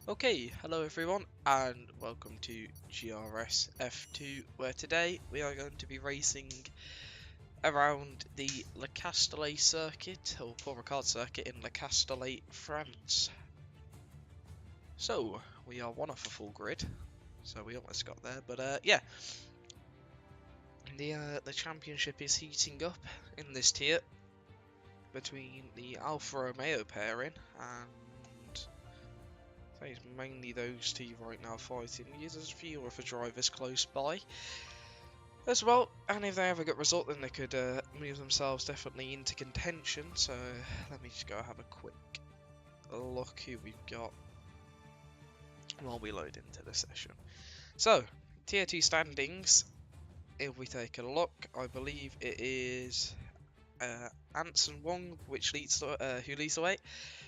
Okay, hello everyone and welcome to GRS F2, where today we are going to be racing around the Le Castellet circuit, or Paul Ricard circuit in Le Castellet, France. So, we are one off a full grid, so we almost got there, but yeah. The championship is heating up in this tier between the Alfa Romeo pairing and I think it's mainly those two right now fighting. There's a few other drivers close by as well, and if they have a good result then they could move themselves definitely into contention. So let me just go have a quick look who we've got while we load into the session. So, tier 2 standings, if we take a look, I believe it is Anson Wong who leads the way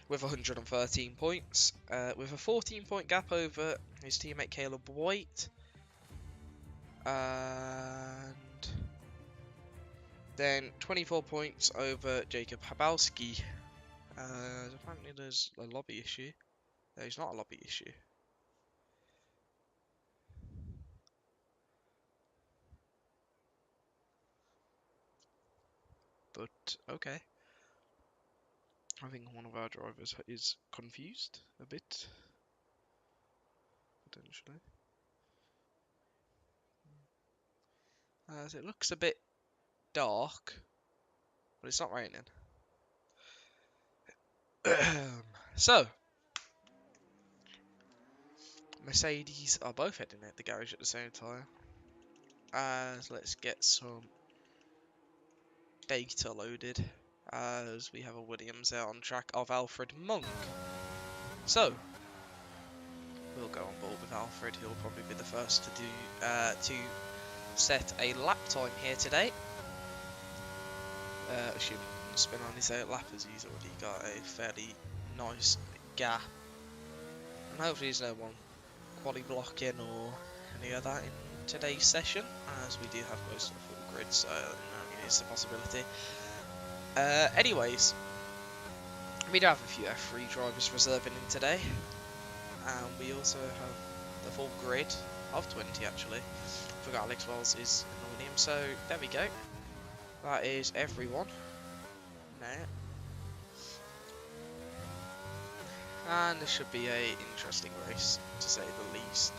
with 113 points, with a 14-point gap over his teammate Caleb White, and then 24 points over Jacob Habowski. Apparently there's a lobby issue. There's not a lobby issue. But, okay. I think one of our drivers is confused a bit, potentially. As it looks a bit dark, but it's not raining. So, Mercedes are both heading at the garage at the same time. Let's get some data loaded, as we have a Williams out on track of Alfred Monk. So, we'll go on board with Alfred. He'll probably be the first to do to set a lap time here today. Assuming he can spin on his lap, as he's already got a fairly nice gap. And hopefully there's no one quali blocking or any of that in today's session, as we do have most of the full grid, so it's a possibility. Anyways, we do have a few F3 drivers reserving in today, and we also have the full grid of 20 actually. Forgot Alex Wells is annoying him, so there we go. That is everyone now. And this should be a interesting race, to say the least.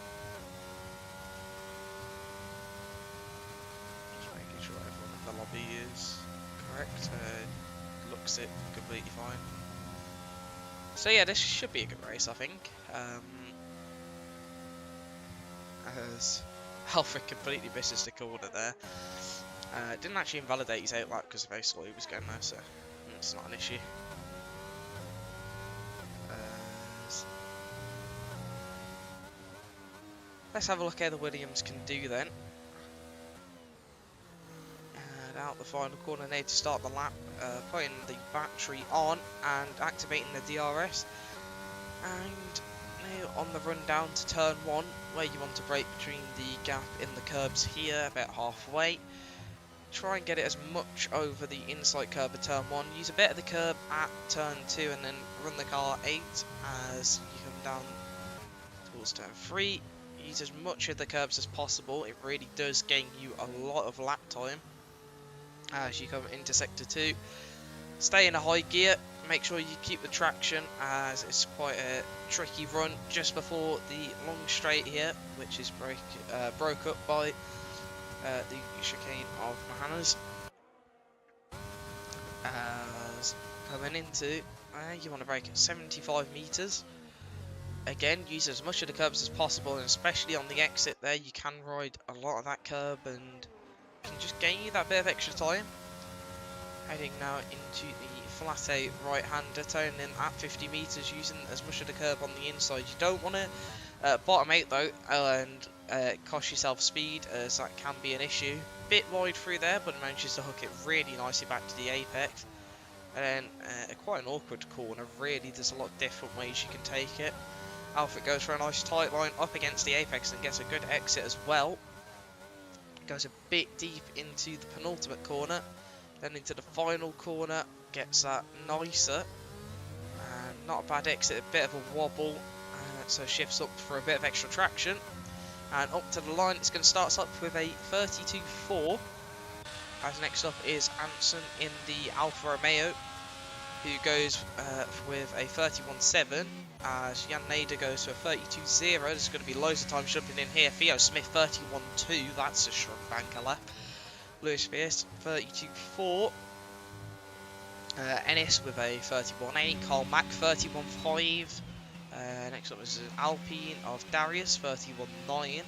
Just making sure everyone in the lobby is correct. Looks it completely fine. So yeah, this should be a good race, I think. As Alfred completely misses the corner there. Didn't actually invalidate his outlap because of how slow he was going there, so it's not an issue. Let's have a look how the Williams can do then. And out the final corner now to start the lap, putting the battery on and activating the DRS. And now on the run down to turn 1, where you want to brake between the gap in the curbs here, about halfway. Try and get it as much over the inside curb of turn 1. Use a bit of the curb at turn 2 and then run the car 8 as you come down towards turn 3. Use as much of the curbs as possible. It really does gain you a lot of lap time as you come into sector 2. Stay in a high gear. Make sure you keep the traction, as it's quite a tricky run just before the long straight here, which is broke up by the chicane of Mahanas. As coming into, you want to brake at 75 meters. Again, use as much of the curbs as possible, and especially on the exit there, you can ride a lot of that curb and can just gain you that bit of extra time. Heading now into the flat out right-hander, turning in at 50 meters, using as much of the curb on the inside. You don't want to bottom out though and cost yourself speed, as that can be an issue. Bit wide through there, but it manages to hook it really nicely back to the apex. And then quite an awkward corner, really. There's a lot of different ways you can take it. Alfred goes for a nice tight line up against the apex and gets a good exit as well. Goes a bit deep into the penultimate corner, then into the final corner, gets that nicer. Not a bad exit, a bit of a wobble. so shifts up for a bit of extra traction. And up to the line, it's going to start us up with a 32.4. As next up is Anson in the Alfa Romeo, who goes with a 31.7. As Jan Nader goes to a 32.0. There's going to be loads of time jumping in here. Theo Smith 31.2. That's a shrunk banker lap. Lewis Pierce 32.4. Ennis with a 31.8. Carl Mack 31.5. Next up is Alpine of Darius 31.9.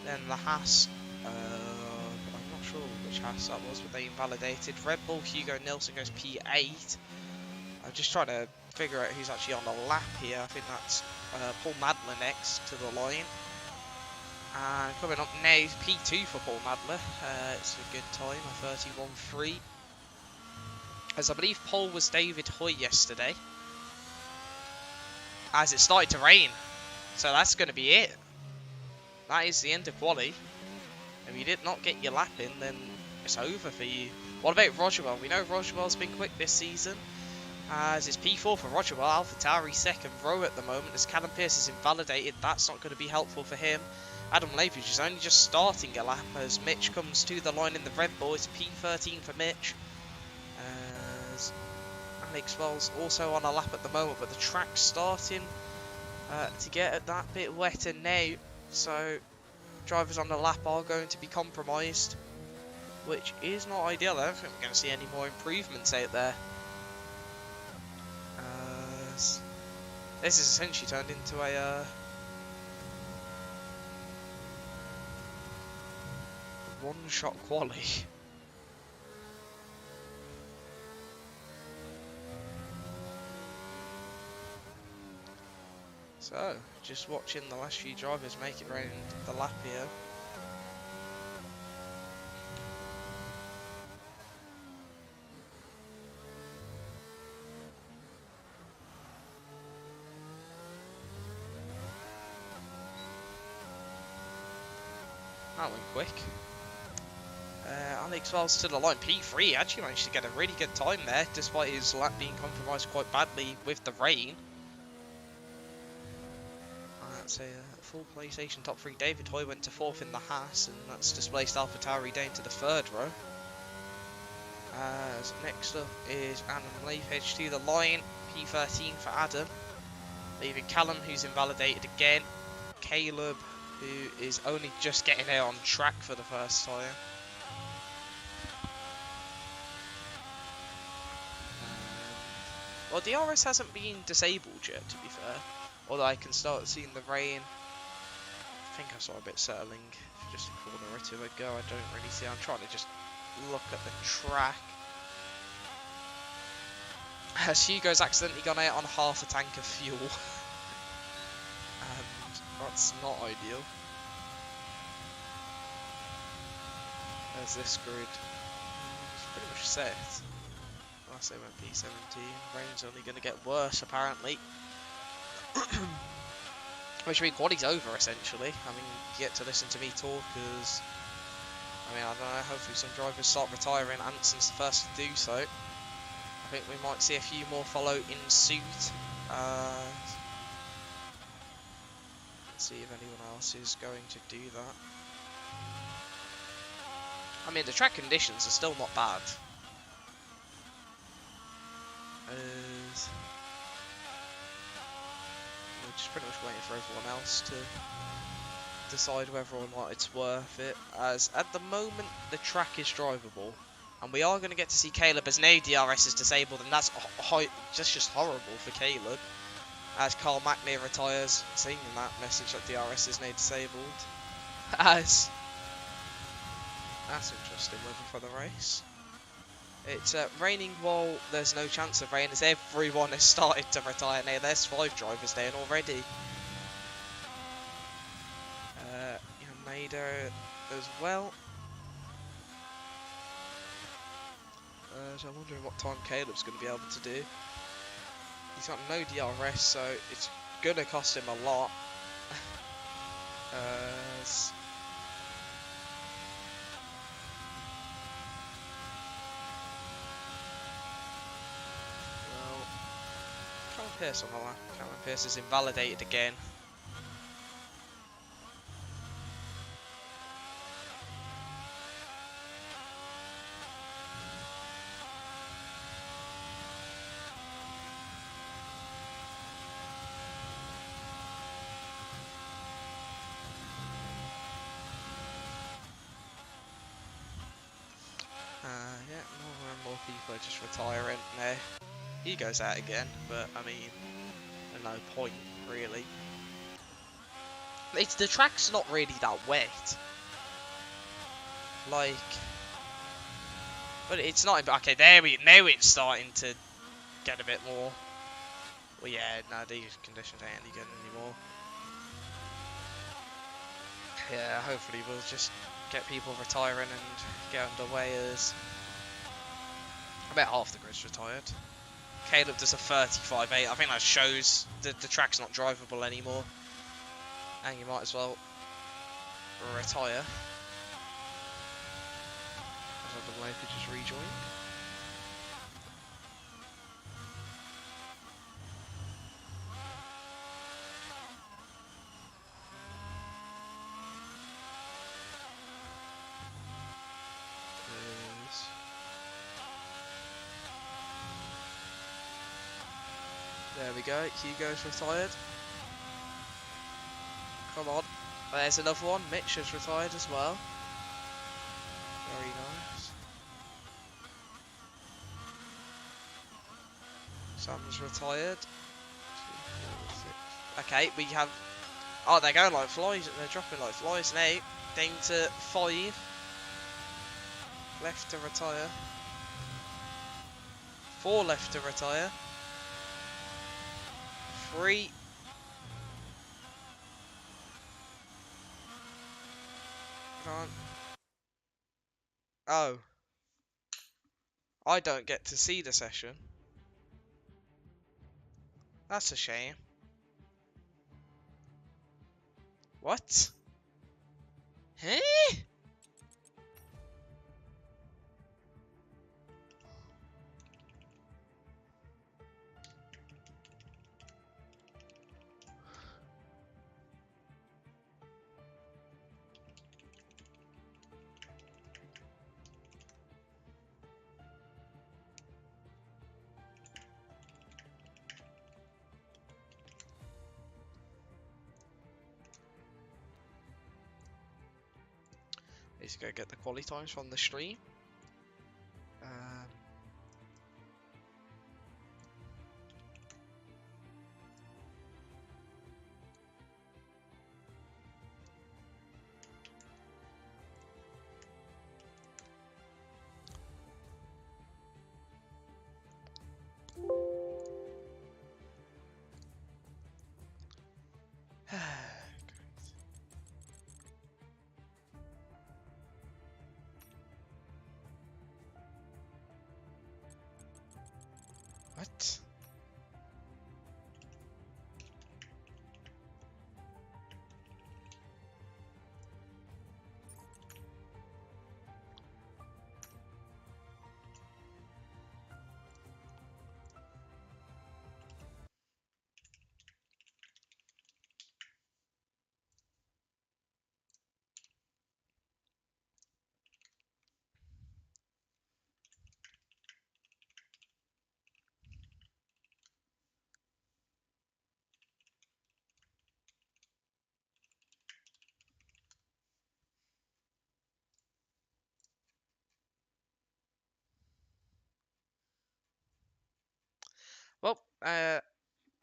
Then the Haas, I'm not sure which Haas that was, but they invalidated. Red Bull Hugo Nilsson goes P8. I'm just trying to figure out who's actually on the lap here. I think that's Paul Madler next to the line. And coming up now, P2 for Paul Madler. It's a good time, a 31.3. As I believe pole was David Hoy yesterday. As it started to rain. So that's going to be it. That is the end of quali. If you did not get your lap in, then it's over for you. What about Rogerwell? We know Rogerwell's been quick this season. As it's P4 for Rogerwell, AlphaTauri second row at the moment. As Callum Pierce is invalidated, that's not going to be helpful for him. Adam Lavage is only just starting a lap as Mitch comes to the line in the Red Bull. It's P13 for Mitch. As Alex Wells also on a lap at the moment, but the track's starting to get that bit wetter now. So drivers on the lap are going to be compromised, which is not ideal. I don't think we're going to see any more improvements out there. This is essentially turned into a one-shot quali. So, just watching the last few drivers make it round the lap here. That went quick. Alex Wells to the line, P3, actually managed to get a really good time there, despite his lap being compromised quite badly with the rain. That's a full PlayStation top 3. David Hoy went to 4th in the Haas, and that's displaced AlphaTauri down to the 3rd row. As next up is Adam Leafedge to the line, P13 for Adam, leaving Callum, who's invalidated again, Caleb, who is only just getting out on track for the first time. Well, DRS hasn't been disabled yet, to be fair. Although I can start seeing the rain. I think I saw a bit settling just a corner or two ago. I don't really see. I'm trying to just look at the track. As Hugo's accidentally gone out on half a tank of fuel. And that's not ideal. There's this grid. It's pretty much set. Last time went P17. Rain's only going to get worse, apparently. Which means quali's over, essentially. I mean, you get to listen to me talk, because I mean, I don't know, hopefully some drivers start retiring. Anson's the first to do so. I think we might see a few more follow in suit. Let's see if anyone else is going to do that. I mean, the track conditions are still not bad. We're just pretty much waiting for everyone else to decide whether or not it's worth it. As at the moment, the track is drivable, and we are going to get to see Caleb, as now DRS is disabled, and that's just horrible for Caleb. As Carl McNear retires, seeing that message that DRS is now disabled. As that's interesting weather for the race. It's raining while there's no chance of rain, as everyone has started to retire now. There's 5 drivers down already. Mader as well. So I'm wondering what time Caleb's going to be able to do. He's got no DRS, so it's going to cost him a lot. Callum Pierce on the lap. Callum Pierce is invalidated again. people are just retiring. No, he goes out again, but I mean, no point really. The track's not really that wet. Like, but it's not. Okay, now it's starting to get a bit more. Well, yeah, no, these conditions ain't any good anymore. Yeah, hopefully we'll just get people retiring and get underway as about half the grid's retired. Caleb does a 35.8. I think that shows that the track's not drivable anymore. And you might as well retire. As other way could just rejoin. There we go, Hugo's retired. Come on. There's another one, Mitch has retired as well. Very nice. Sam's retired. 2, 4, 6. Okay, we have... Oh, they're going like flies, they're dropping like flies now. Down to 5. Left to retire. 4 left to retire. 3. Can't. Oh. I don't get to see the session. That's a shame. What? Huh? Let's go get the quality times from the stream. What? Well,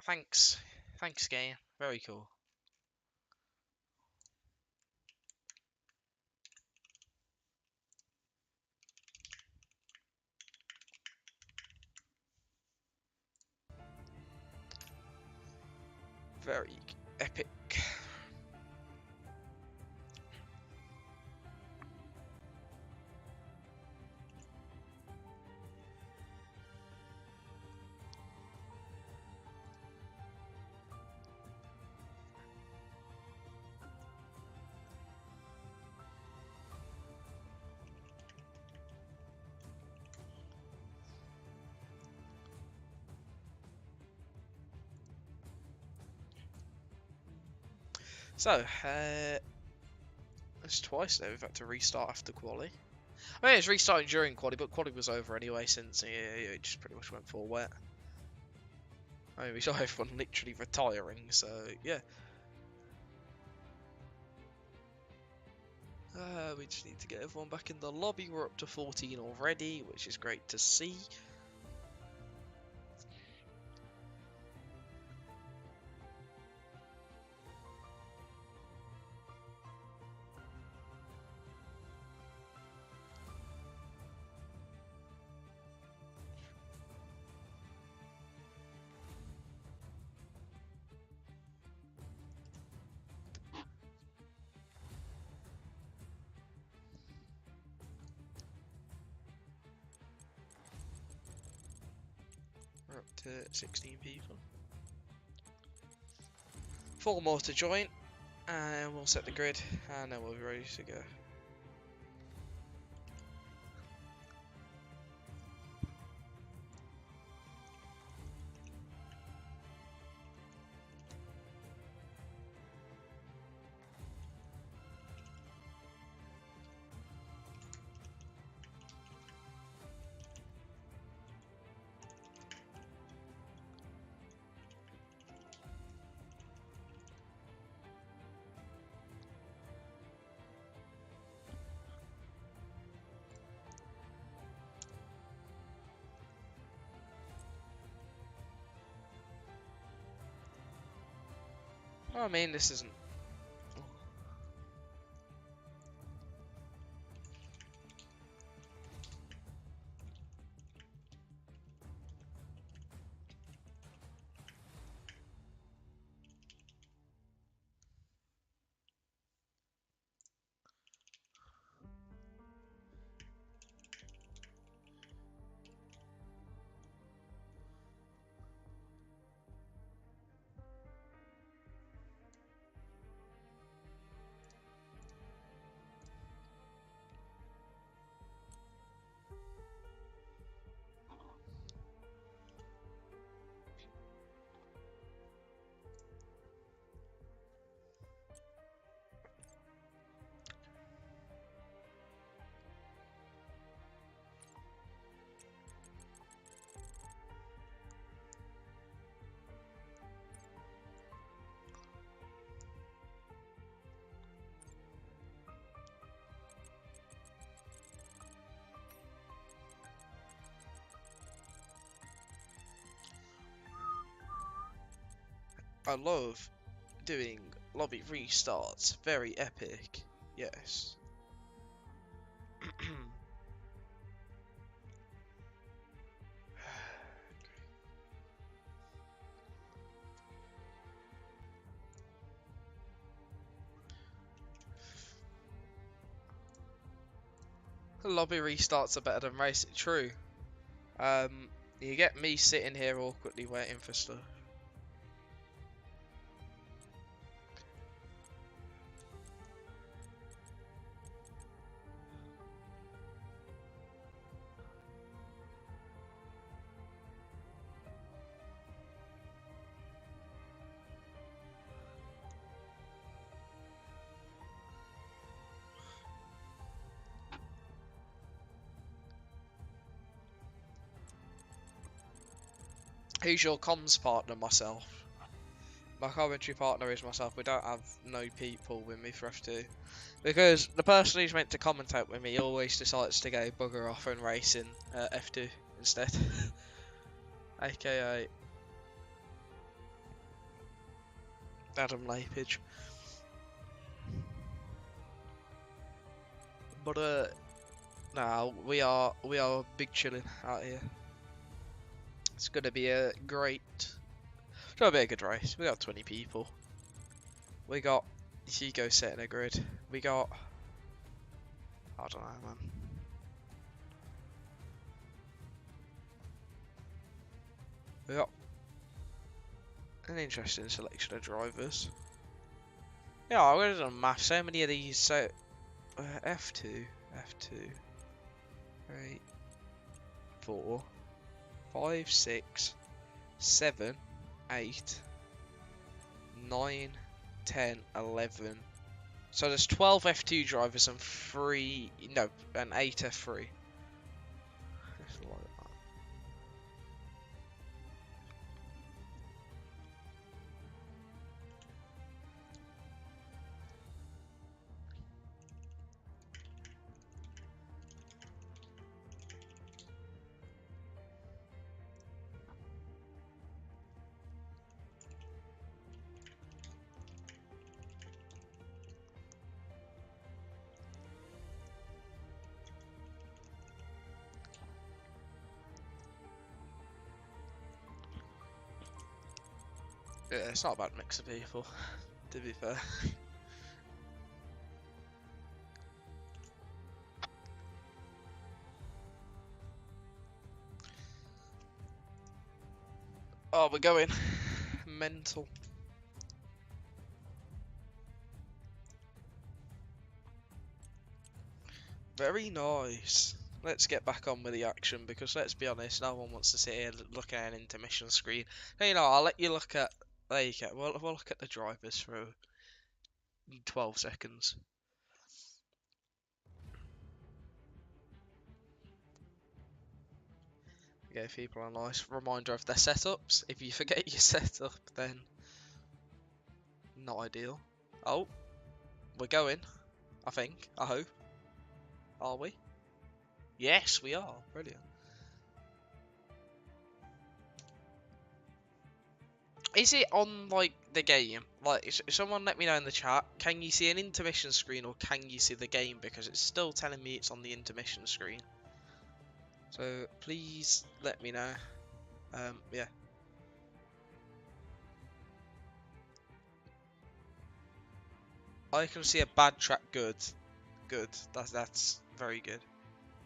thanks. Thanks, game. Very cool. Very epic. So, it's twice now we've had to restart after quali. I mean, it's restarting during quali, but quali was over anyway since it just pretty much went full wet. I mean, we saw everyone literally retiring, so yeah. We just need to get everyone back in the lobby. We're up to 14 already, which is great to see. We're up to 16 people. 4 more to join, and we'll set the grid, and then we'll be ready to go. I mean, this isn't... I love doing lobby restarts. Very epic. Yes. Lobby restarts are better than race. True. You get me sitting here awkwardly waiting for stuff. Who's your comms partner? Myself. My commentary partner is myself. We don't have no people with me for F2. Because the person who's meant to commentate with me always decides to go bugger off and race in F2 instead. AKA Adam Lapage. But no, we are big chilling out here. It's gonna be a great... It's gonna be a good race. We got 20 people. We got Hugo setting a grid. We got... I don't know, man. We got an interesting selection of drivers. Yeah, I would have done math. So many of these. So F2, 3, 4, 5, 6, 7, 8, 9, 10, 11. So there's 12 F2 drivers and 3, no, and 8 F3. Yeah, it's not a bad mix of people, to be fair. Oh, we're going. Mental. Very nice. Let's get back on with the action, because let's be honest, no one wants to sit here looking at an intermission screen. Hey, you know, I'll let you look at. There you go. We'll look at the drivers for 12 seconds. Give people a nice reminder of their setups. If you forget your setup, then not ideal. Oh, we're going. I think. I hope. Are we? Yes, we are. Brilliant. Is it on, like, the game? Like, someone let me know in the chat. Can you see an intermission screen or can you see the game? Because it's still telling me it's on the intermission screen. So, please let me know. Yeah. I can see a bad track. Good. Good. That's very good.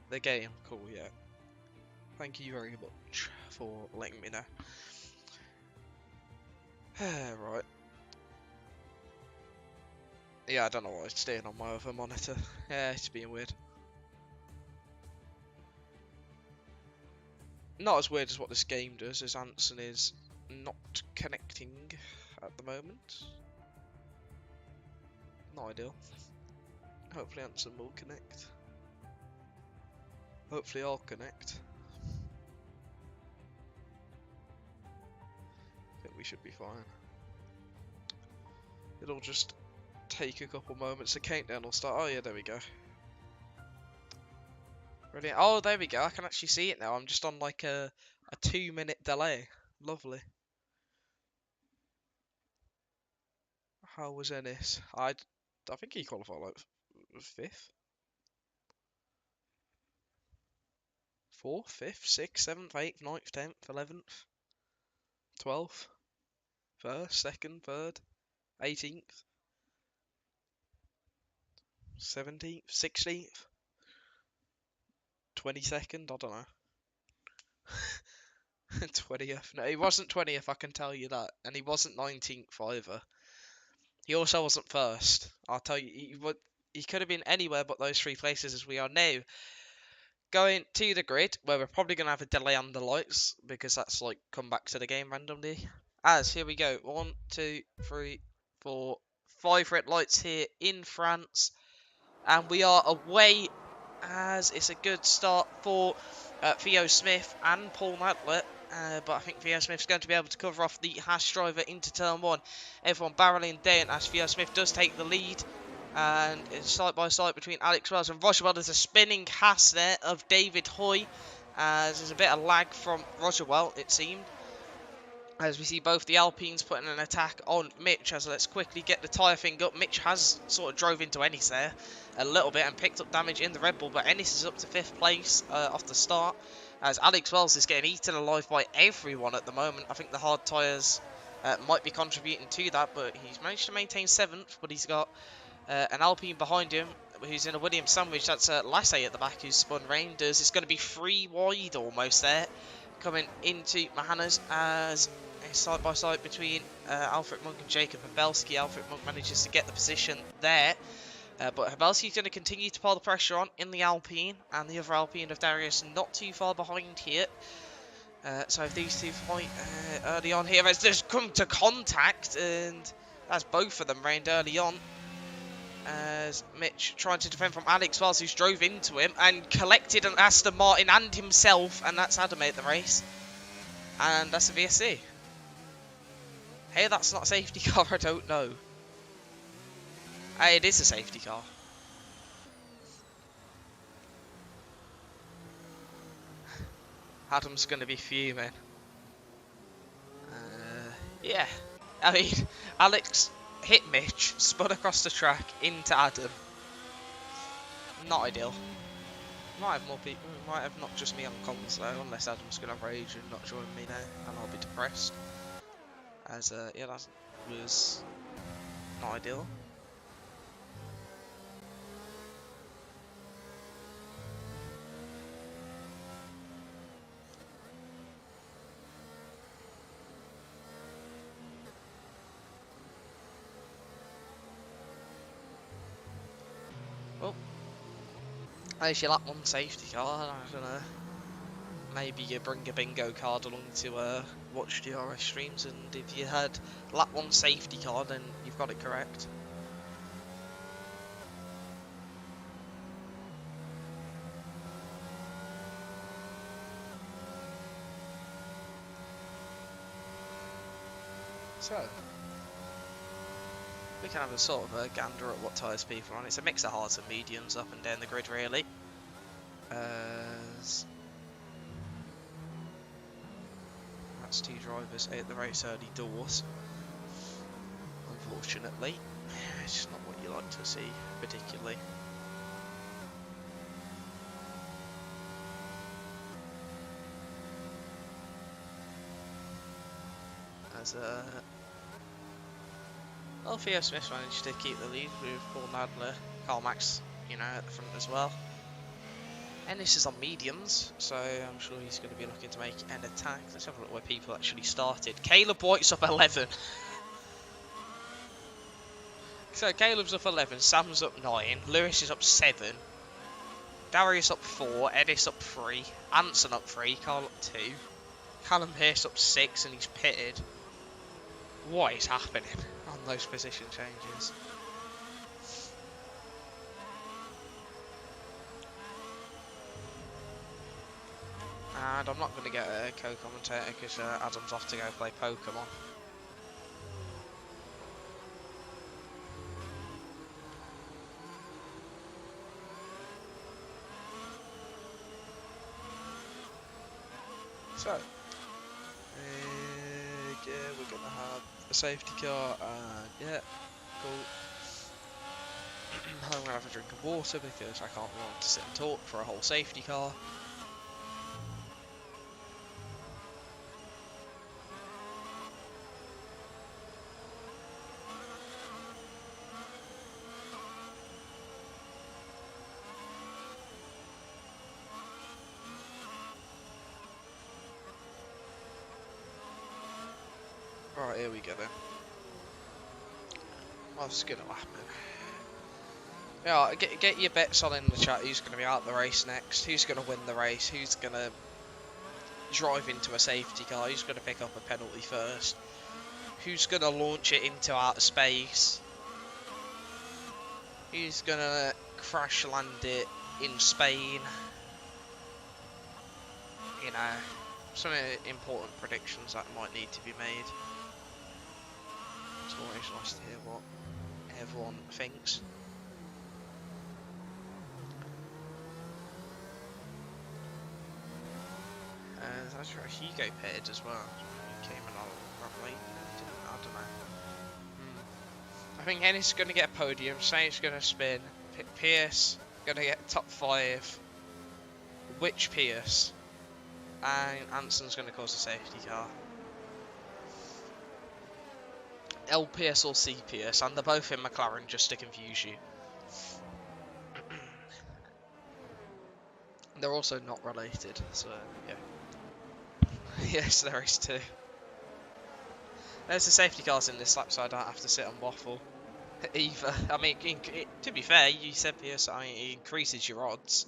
The game. Cool, yeah. Thank you very much for letting me know. Right. Yeah, I don't know why it's staying on my other monitor. Yeah, it's being weird. Not as weird as what this game does, as Anson is not connecting at the moment. Not ideal. Hopefully Anson will connect. Hopefully I'll connect. I think we should be fine. It'll just take a couple moments. The countdown will start. Oh yeah, there we go. Brilliant. Oh, there we go. I can actually see it now. I'm just on like a 2-minute delay. Lovely. How was Ennis? I think he qualified like 5th, 4th, 5th, 6th, 7th, 8th, 9th, 10th, 11th, 12th, 1st, 2nd, 3rd, 18th, 17th, 16th, 22nd. I don't know. 20th. No, he wasn't 20th, I can tell you that. And he wasn't 19th either. He also wasn't 1st. I'll tell you, he could have been anywhere but those 3 places, as we are now going to the grid, where we're probably going to have a delay on the lights, because that's like come back to the game randomly. As, here we go. 1, 2, 3, 4, 5 red lights here in France. And we are away, as it's a good start for Theo Smith and Paul Nadler. But I think Theo Smith's going to be able to cover off the Haas driver into turn 1. Everyone barreling down as Theo Smith does take the lead. And it's side by side between Alex Wells and Roger. Well, there's a spinning Haas there of David Hoy. As there's a bit of lag from Roger Well, it seemed. As we see both the Alpines putting an attack on Mitch, as let's quickly get the tyre thing up. Mitch has sort of drove into Ennis there a little bit and picked up damage in the Red Bull, but Ennis is up to 5th place off the start, as Alex Wells is getting eaten alive by everyone at the moment. I think the hard tyres might be contributing to that, but he's managed to maintain 7th, but he's got an Alpine behind him who's in a Williams sandwich. That's Lasse at the back who's spun Reinders. It's going to be 3 wide almost there, coming into Mahanas, as side by side between Alfred Monk and Jacob Habelski. Alfred Monk manages to get the position there, but Habelski's going to continue to pile the pressure on in the Alpine, and the other Alpine of Darius not too far behind here. So if these two fight early on here, as there's come to contact, and that's both of them rained early on, as Mitch trying to defend from Alex Wells, who's drove into him and collected an Aston Martin and himself, and that's how to make the race, and that's a VSC. Hey, that's not a safety car, I don't know. Hey, it is a safety car. Adam's going to be fuming. Yeah. I mean, Alex hit Mitch, spun across the track into Adam. Not ideal. Might have more people, might have not just me on comms though, unless Adam's going to rage and not join me now, and I'll be depressed. as yeah, that was not ideal. Well, there's your lap 1 safety car. I don't know. Maybe you bring a bingo card along to watch GRS streams, and if you had lap 1 safety car, then you've got it correct. So, we can have a sort of a gander at what tyres people are on. It's a mix of hards and mediums up and down the grid, really. That's 2 drivers out the race early doors. Unfortunately, it's just not what you like to see, particularly. As well, Theo Smith managed to keep the lead with Paul Nadler, Karl Max, you know, at the front as well. Ennis is on mediums, so I'm sure he's going to be looking to make an attack. Let's have a look where people actually started. Caleb White's up 11. So Caleb's up 11, Sam's up 9, Lewis is up 7, Darius up 4, Ennis up 3, Anson up 3, Carl up 2, Callum Pearce up 6 and he's pitted. What is happening on those position changes? And I'm not going to get a co-commentator because Adam's off to go play Pokemon. So, yeah, we're going to have a safety car, and yeah, cool. I'm going to have a drink of water because I can't be able to sit and talk for a whole safety car. Right, here we go then. What's going to happen? Yeah, get your bets on in the chat. Who's going to be out the race next? Who's going to win the race? Who's going to drive into a safety car? Who's going to pick up a penalty first? Who's going to launch it into outer space? Who's going to crash land it in Spain? You know, some important predictions that might need to be made. It's always nice to hear what everyone thinks. That's right, Hugo paired as well. He came in on late. I don't know. I think Ennis is going to get a podium. Saints going to spin. Pierce going to get top 5. Which Pierce? And Anson's going to cause a safety car. L Pierce or C Pierce, and they're both in McLaren just to confuse you. They're also not related, so yeah. Yes, there is too. There's the safety cars in this lap, so I don't have to sit and waffle either. I mean, to be fair, you said Pierce, I mean, it increases your odds.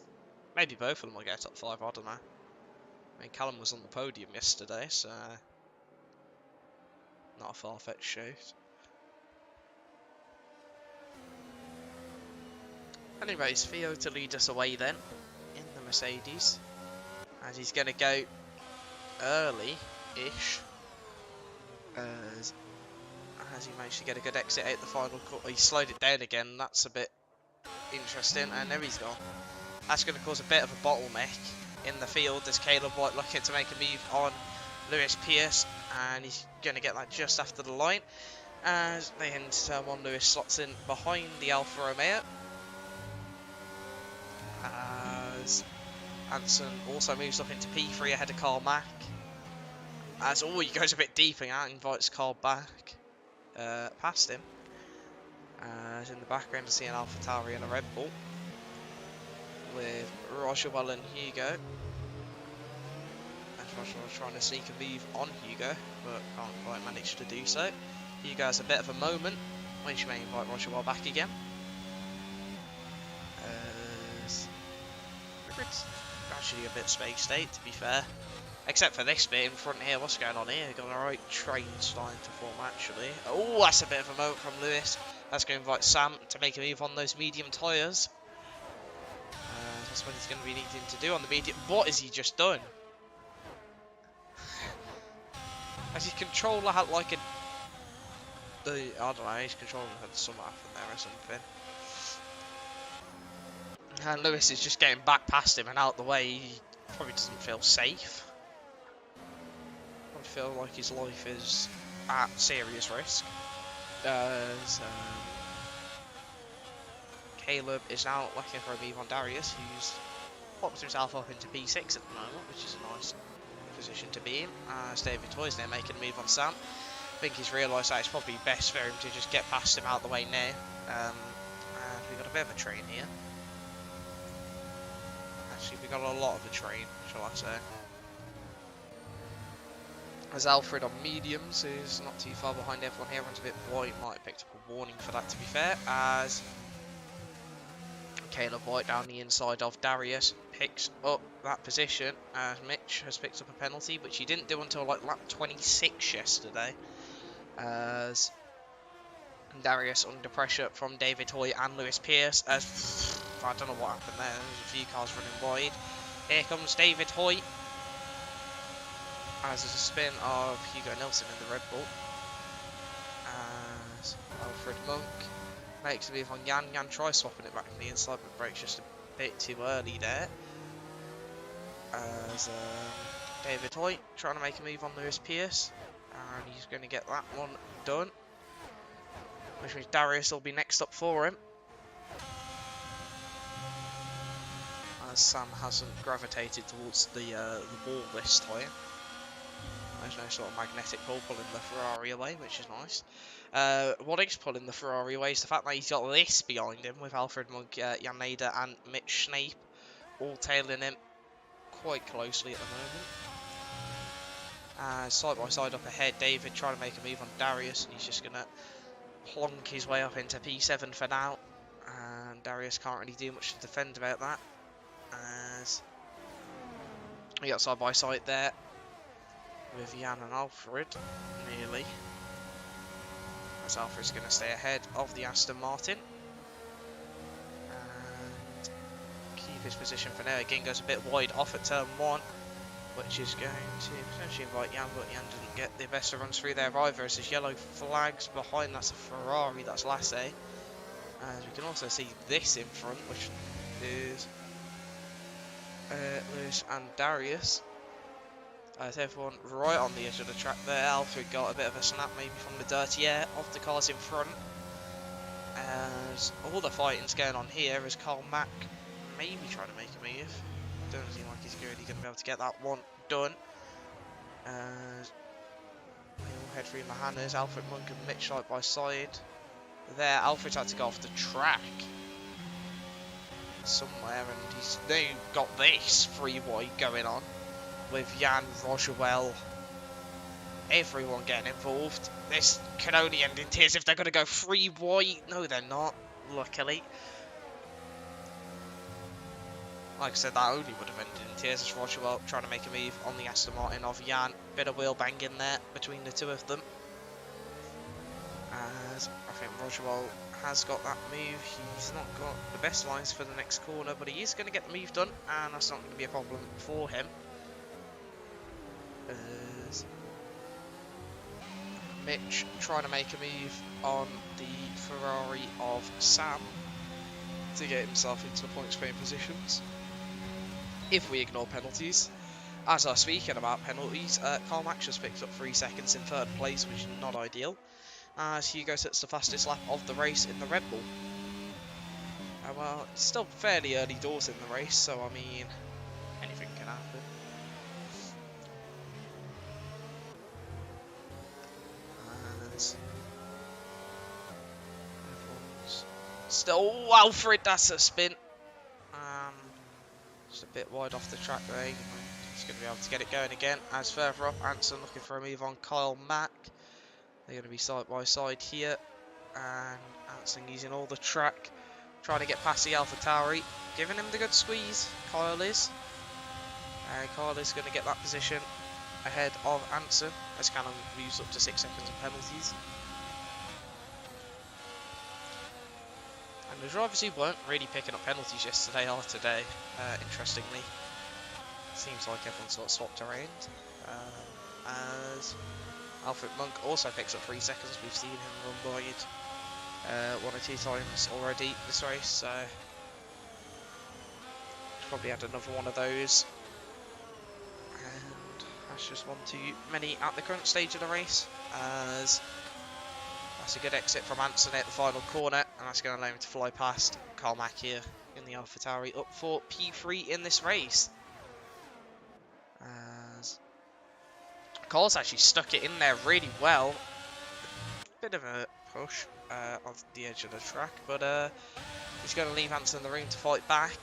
Maybe both of them will get top 5, I don't know. I mean, Callum was on the podium yesterday, so not a far-fetched shout. Anyways, Theo to lead us away then in the Mercedes, as he's going to go early-ish, as he managed to get a good exit out the final corner. He slowed it down again, that's a bit interesting, and there he's gone. That's going to cause a bit of a bottleneck in the field as Caleb White looking to make a move on Lewis Pierce, and he's going to get that just after the line. As they head into turn 1, Lewis slots in behind the Alfa Romeo. As Anson also moves up into P3 ahead of Karl Mack. As he goes a bit deeper and invites Carl back past him. As in the background, I see an AlphaTauri and a Red Bull with Roswell and Hugo. And Roswell trying to sneak a move on Hugo, but can't quite manage to do so. Hugo has a bit of a moment when she may invite Roswell back again. It's actually a bit space state, to be fair. Except for this bit in front here. What's going on here? We've got the right train starting to form, actually. Oh, that's a bit of a moment from Lewis. That's going to invite Sam to make a move on those medium tyres. That's what he's going to be needing to do on the medium. What has he just done? Has his controller had like a... I don't know, his controller had something happen there or something. And Lewis is just getting back past him and out the way. He probably doesn't feel safe. I feel like his life is at serious risk. Caleb is now looking for a move on Darius, who's popped himself up into P6 at the moment, which is a nice position to be in. As David Toy's there making a move on Sam. I think he's realised that it's probably best for him to just get past him out the way now. And we've got a bit of a train here. Actually, we got a lot of a train, shall I say. As Alfred on mediums is not too far behind everyone here, runs a bit wide, might have picked up a warning for that, to be fair, as Caleb White down the inside of Darius picks up that position, as Mitch has picked up a penalty, which he didn't do until like lap 26 yesterday, as Darius under pressure from David Hoy and Lewis Pierce, as I don't know what happened there, there's a few cars running wide. Here comes David Hoy, as there's a spin of Hugo Nelson in the Red Bull, as Alfred Monk makes a move on Jan. Jan tries swapping it back from the inside, but breaks just a bit too early there. As David Hoyt trying to make a move on Lewis Pierce, and he's going to get that one done, which means Darius will be next up for him. As Sam hasn't gravitated towards the wall this time. There's no sort of magnetic pull pulling the Ferrari away, which is nice. What is pulling the Ferrari away is the fact that he's got this behind him with Alfred Monk, Jan Nader and Mitch Snape all tailing him quite closely at the moment. Side by side up ahead, David trying to make a move on Darius, and he's just going to plonk his way up into P7 for now. And Darius can't really do much to defend about that. As we got side by side there with Jan and Alfred, nearly. As Alfred's going to stay ahead of the Aston Martin. And keep his position for now. Again, goes a bit wide off at turn 1, which is going to potentially invite Jan, but Jan didn't get the best of runs through there either, as there's yellow flags behind. That's a Ferrari, that's Lasse. And we can also see this in front, which is Lewis and Darius. As everyone right on the edge of the track there. Alfred got a bit of a snap maybe from the dirty air of the cars in front. As all the fighting's going on here as Carl Mack maybe trying to make a move. Don't seem like he's really going to be able to get that one done. As they all head through Mahanas, Alfred Monk and Mitch side by side. There, Alfred's had to go off the track somewhere, and he's now got this free wide going on with Jan, Roswell, everyone getting involved. This can only end in tears if they're going to go free wide. No, they're not, luckily. Like I said, that only would have ended in tears as Roswell trying to make a move on the Aston Martin of Jan. Bit of wheel bang in there between the two of them. As I think Roswell has got that move. He's not got the best lines for the next corner, but he is going to get the move done, and that's not going to be a problem for him. As Mitch trying to make a move on the Ferrari of Sam to get himself into the points paying positions. If we ignore penalties. As I'm speaking about penalties, Carl Mack just picked up 3 seconds in 3rd place, which is not ideal. As Hugo sets the fastest lap of the race in the Red Bull. Well, it's still fairly early doors in the race, so I mean, anything can happen. Still, Alfred, that's a spin. Just a bit wide off the track there. He's going to be able to get it going again. As further up, Anson looking for a move on Kyle Mack. They're going to be side by side here. And Anson using all the track, trying to get past the AlphaTauri, giving him the good squeeze. Kyle is. Kyle is going to get that position ahead of Anson, as Callum moves up to 6 seconds of penalties. And the drivers who weren't really picking up penalties yesterday are today, interestingly. Seems like everyone sort of swapped around. As Alfred Monk also picks up 3 seconds. We've seen him run wide 1 or 2 times already this race, so he's probably had another one of those. And that's just one too many at the current stage of the race, as that's a good exit from Anson at the final corner, and that's going to allow him to fly past Carl Mack here in the AlphaTauri, up for P3 in this race. As Carl's actually stuck it in there really well. Bit of a push off the edge of the track, but he's going to leave Anson the room to fight back,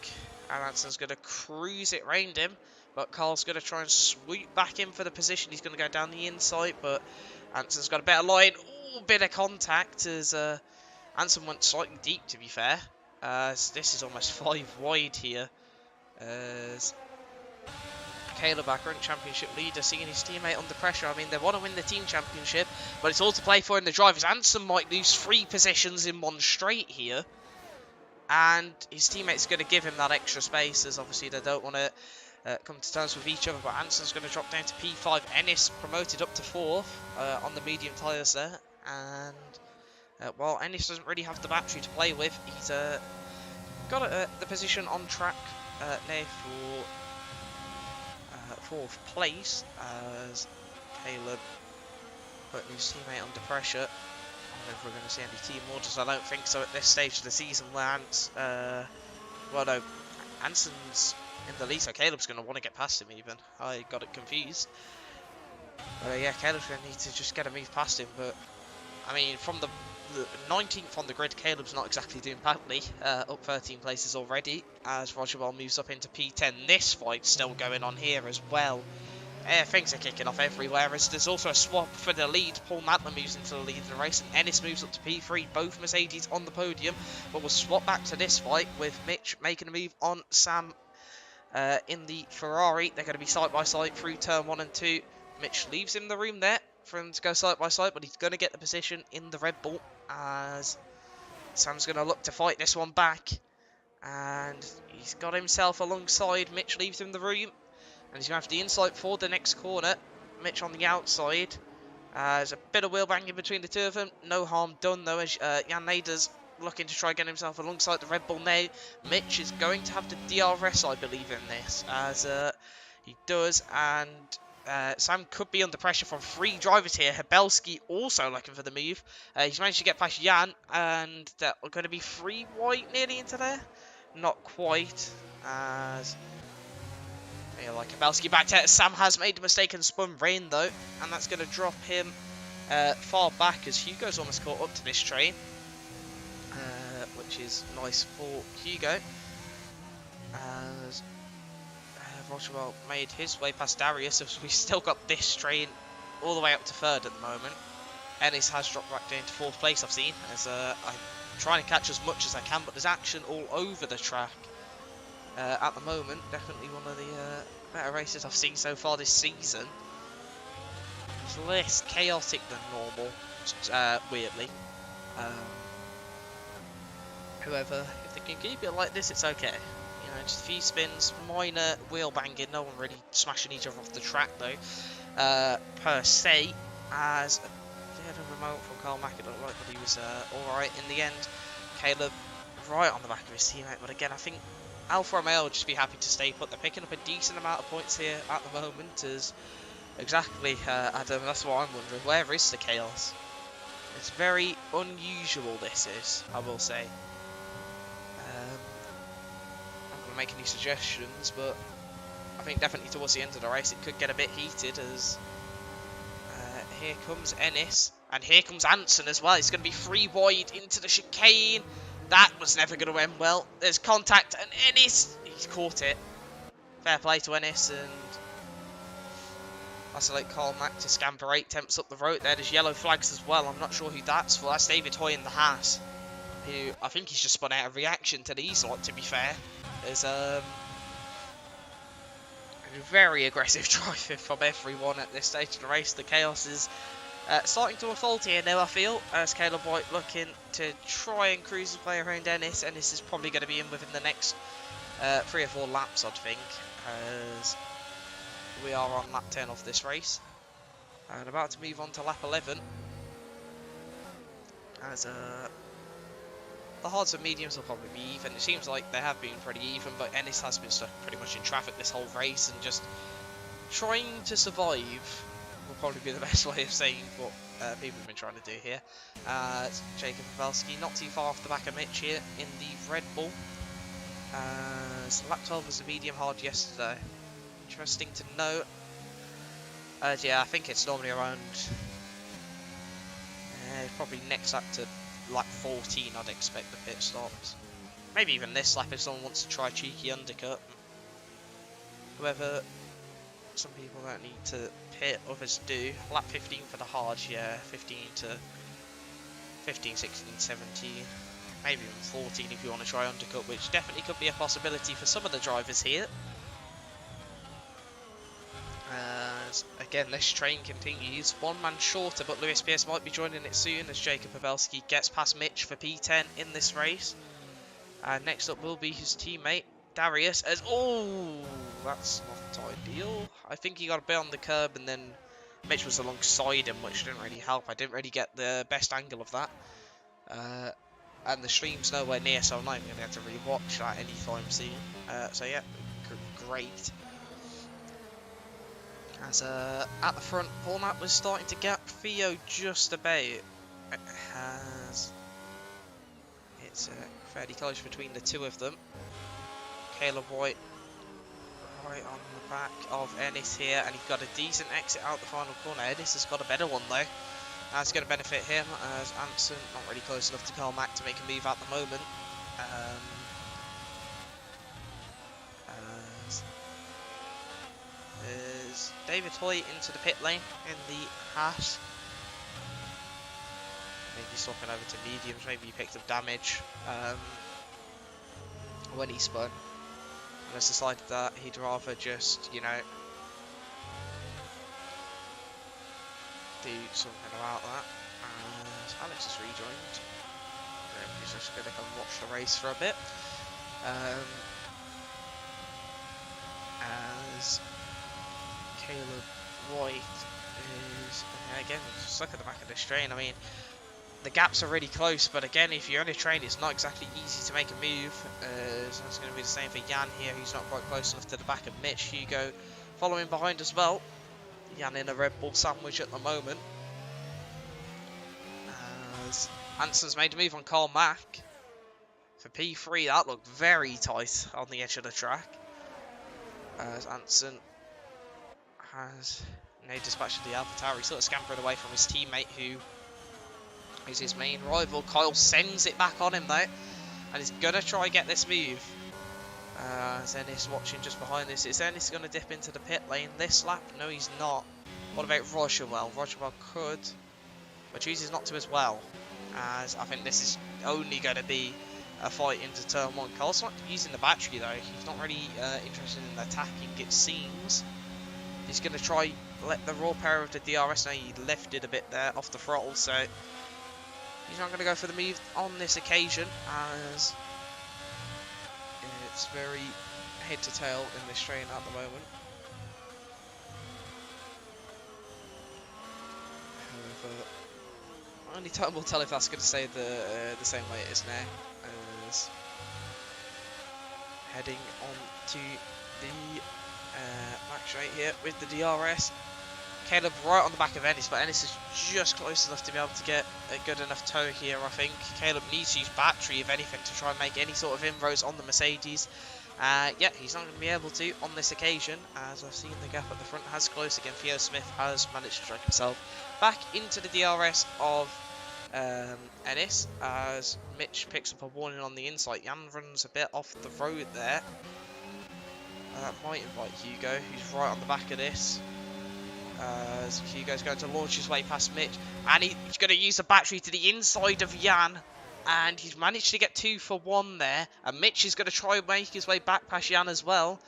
and Anson's going to cruise it round him, but Carl's going to try and swoop back in for the position. He's going to go down the inside, but Anson's got a better line. Ooh, bit of contact as Anson went slightly deep, to be fair. So this is almost 5 wide here, as Caleb, our current championship leader, seeing his teammate under pressure. I mean, they want to win the team championship, but it's all to play for in the drivers. Anson might lose 3 positions in one straight here, and his teammate's going to give him that extra space, as obviously they don't want to come to terms with each other. But Anson's going to drop down to P5. Ennis promoted up to 4th on the medium tyres there, and while Ennis doesn't really have the battery to play with, he's got the position on track now for 4th place, as Caleb putting his teammate under pressure. I don't know if we're going to see any team orders. I don't think so at this stage of the season, where Anson's in the lead, so Caleb's going to want to get past him even. I got it confused. Yeah, Caleb's going to need to just get a move past him, but I mean, from the 19th on the grid, Caleb's not exactly doing badly, up 13 places already, as Roger Bell moves up into P10. This fight's still going on here as well. Things are kicking off everywhere, as there's also a swap for the lead. Paul Madler moves into the lead of the race, and Ennis moves up to P3. Both Mercedes on the podium, but we'll swap back to this fight with Mitch making a move on Sam in the Ferrari. They're going to be side by side through turn 1 and 2. Mitch leaves him the room there for him to go side by side, but he's going to get the position in the Red Bull, as Sam's going to look to fight this one back, and he's got himself alongside. Mitch leaves him the room, and he's going to have the inside for the next corner. Mitch on the outside. There's a bit of wheel banging between the two of them. No harm done though, as Jan Nader's looking to try and get himself alongside the Red Bull now. Mitch is going to have the DRS, I believe, in this, as he does, and Sam could be under pressure from 3 drivers here. Hebelski also looking for the move. He's managed to get past Jan, and they're going to be 3 wide nearly into there. Not quite, as I feel like Hebelski back there. Sam has made a mistake and spun rain though, and that's going to drop him far back, as Hugo's almost caught up to this train, which is nice for Hugo. As Rochewell made his way past Darius, as we've still got this train all the way up to 3rd at the moment. Ennis has dropped back down to 4th place, I've seen, as I'm trying to catch as much as I can, but there's action all over the track at the moment. Definitely one of the better races I've seen so far this season. It's less chaotic than normal, weirdly. However, if they can keep it like this, it's okay. You know, just a few spins, minor wheel banging, no one really smashing each other off the track though, per se, as they had a remote from Carl Mack, it looked like, but he was alright in the end. Caleb right on the back of his teammate, but again, I think Alfa Romeo will just be happy to stay put. They're picking up a decent amount of points here at the moment, as exactly, Adam, that's what I'm wondering, where is the chaos? It's very unusual, this is, I will say. Make any suggestions, but I think definitely towards the end of the race it could get a bit heated, as here comes Ennis, and here comes Anson as well. It's going to be 3 wide into the chicane, That was never going to end well. There's contact, and Ennis, he's caught it. Fair play to Ennis, and that's like Carl Mack to scamper 8/10 up the road there. There's yellow flags as well. I'm not sure who that's for. That's David Hoy in the Haas, who I think he's just spun out a reaction to the E-slot, to be fair. There's very aggressive driving from everyone at this stage of the race. The chaos is starting to unfold here now, I feel, as Caleb White looking to try and cruise his way around Ennis. Ennis is probably going to be in within the next 3 or 4 laps, I'd think, as we are on lap 10 of this race. And about to move on to lap 11. As the hards and mediums will probably be even. It seems like they have been pretty even, but Ennis has been stuck pretty much in traffic this whole race, and just trying to survive will probably be the best way of saying what people have been trying to do here. Jacob Pavelski not too far off the back of Mitch here in the Red Bull. So lap 12 was a medium hard yesterday. Interesting to note. Yeah, I think it's normally around probably next lap to lap 14 I'd expect the pit stops. Maybe even this lap if someone wants to try a cheeky undercut. However, some people don't need to pit, others do. Lap 15 for the hards, yeah, 15 to 15, 16, 17, maybe even 14 if you want to try undercut, which definitely could be a possibility for some of the drivers here. Again, this train continues. One man shorter, but Lewis Pierce might be joining it soon as Jacob Pavelski gets past Mitch for P10 in this race. Next up will be his teammate, Darius, as... Oh, that's not ideal. I think he got a bit on the curb and then Mitch was alongside him, which didn't really help. I didn't really get the best angle of that. And the stream's nowhere near, so I'm not even going to have to rewatch that anytime soon. So yeah, great. As at the front, Paul Matt was starting to gap Theo just about. It's fairly close between the two of them. Caleb White right on the back of Ennis here, and he's got a decent exit out the final corner. Ennis has got a better one though. That's going to benefit him, as Anson not really close enough to Carl Mack to make a move at the moment. There's David Hoy into the pit lane in the Haas. Maybe swapping over to mediums, maybe he picked up damage when he spun. And has decided that he'd rather just, you know, do something about that. And Alex has rejoined. He's just going to come watch the race for a bit. As Caleb White is, again, stuck at the back of this train. I mean, the gaps are really close, but again, if you're on a train, it's not exactly easy to make a move. So it's going to be the same for Jan here, who's not quite close enough to the back of Mitch. Hugo following behind as well. Jan in a Red Bull sandwich at the moment. As Anson's made a move on Carl Mack for P3. That looked very tight on the edge of the track. As Anson has now dispatched the AlphaTauri, sort of scampering away from his teammate who is his main rival. Kyle sends it back on him though, and he's going to try and get this move. As Ennis watching just behind this. Is Ennis going to dip into the pit lane this lap? No, he's not. What about Rogerwell? Rogerwell could, but chooses not to as well, as I think this is only going to be a fight into turn 1. Carl's not using the battery though. He's not really interested in attacking, it seems. He's going to try let the raw power of the DRS know. He lifted a bit there off the throttle, so he's not going to go for the move on this occasion, as it's very head to tail in this train at the moment. However, only time will tell if that's going to stay the same way it is now. As heading on to the back straight here with the DRS. Caleb right on the back of Ennis, but Ennis is just close enough to be able to get a good enough tow here, I think. Caleb needs to use battery, if anything, to try and make any sort of inroads on the Mercedes. Yeah, he's not going to be able to on this occasion, as I've seen the gap at the front has closed again. Theo Smith has managed to drag himself back into the DRS of Ennis, as Mitch picks up a warning on the inside. Jan runs a bit off the road there. That might invite Hugo, who's right on the back of this. As Hugo's going to launch his way past Mitch, and he's going to use the battery to the inside of Jan, and he's managed to get 2 for 1 there, and Mitch is going to try and make his way back past Jan as well,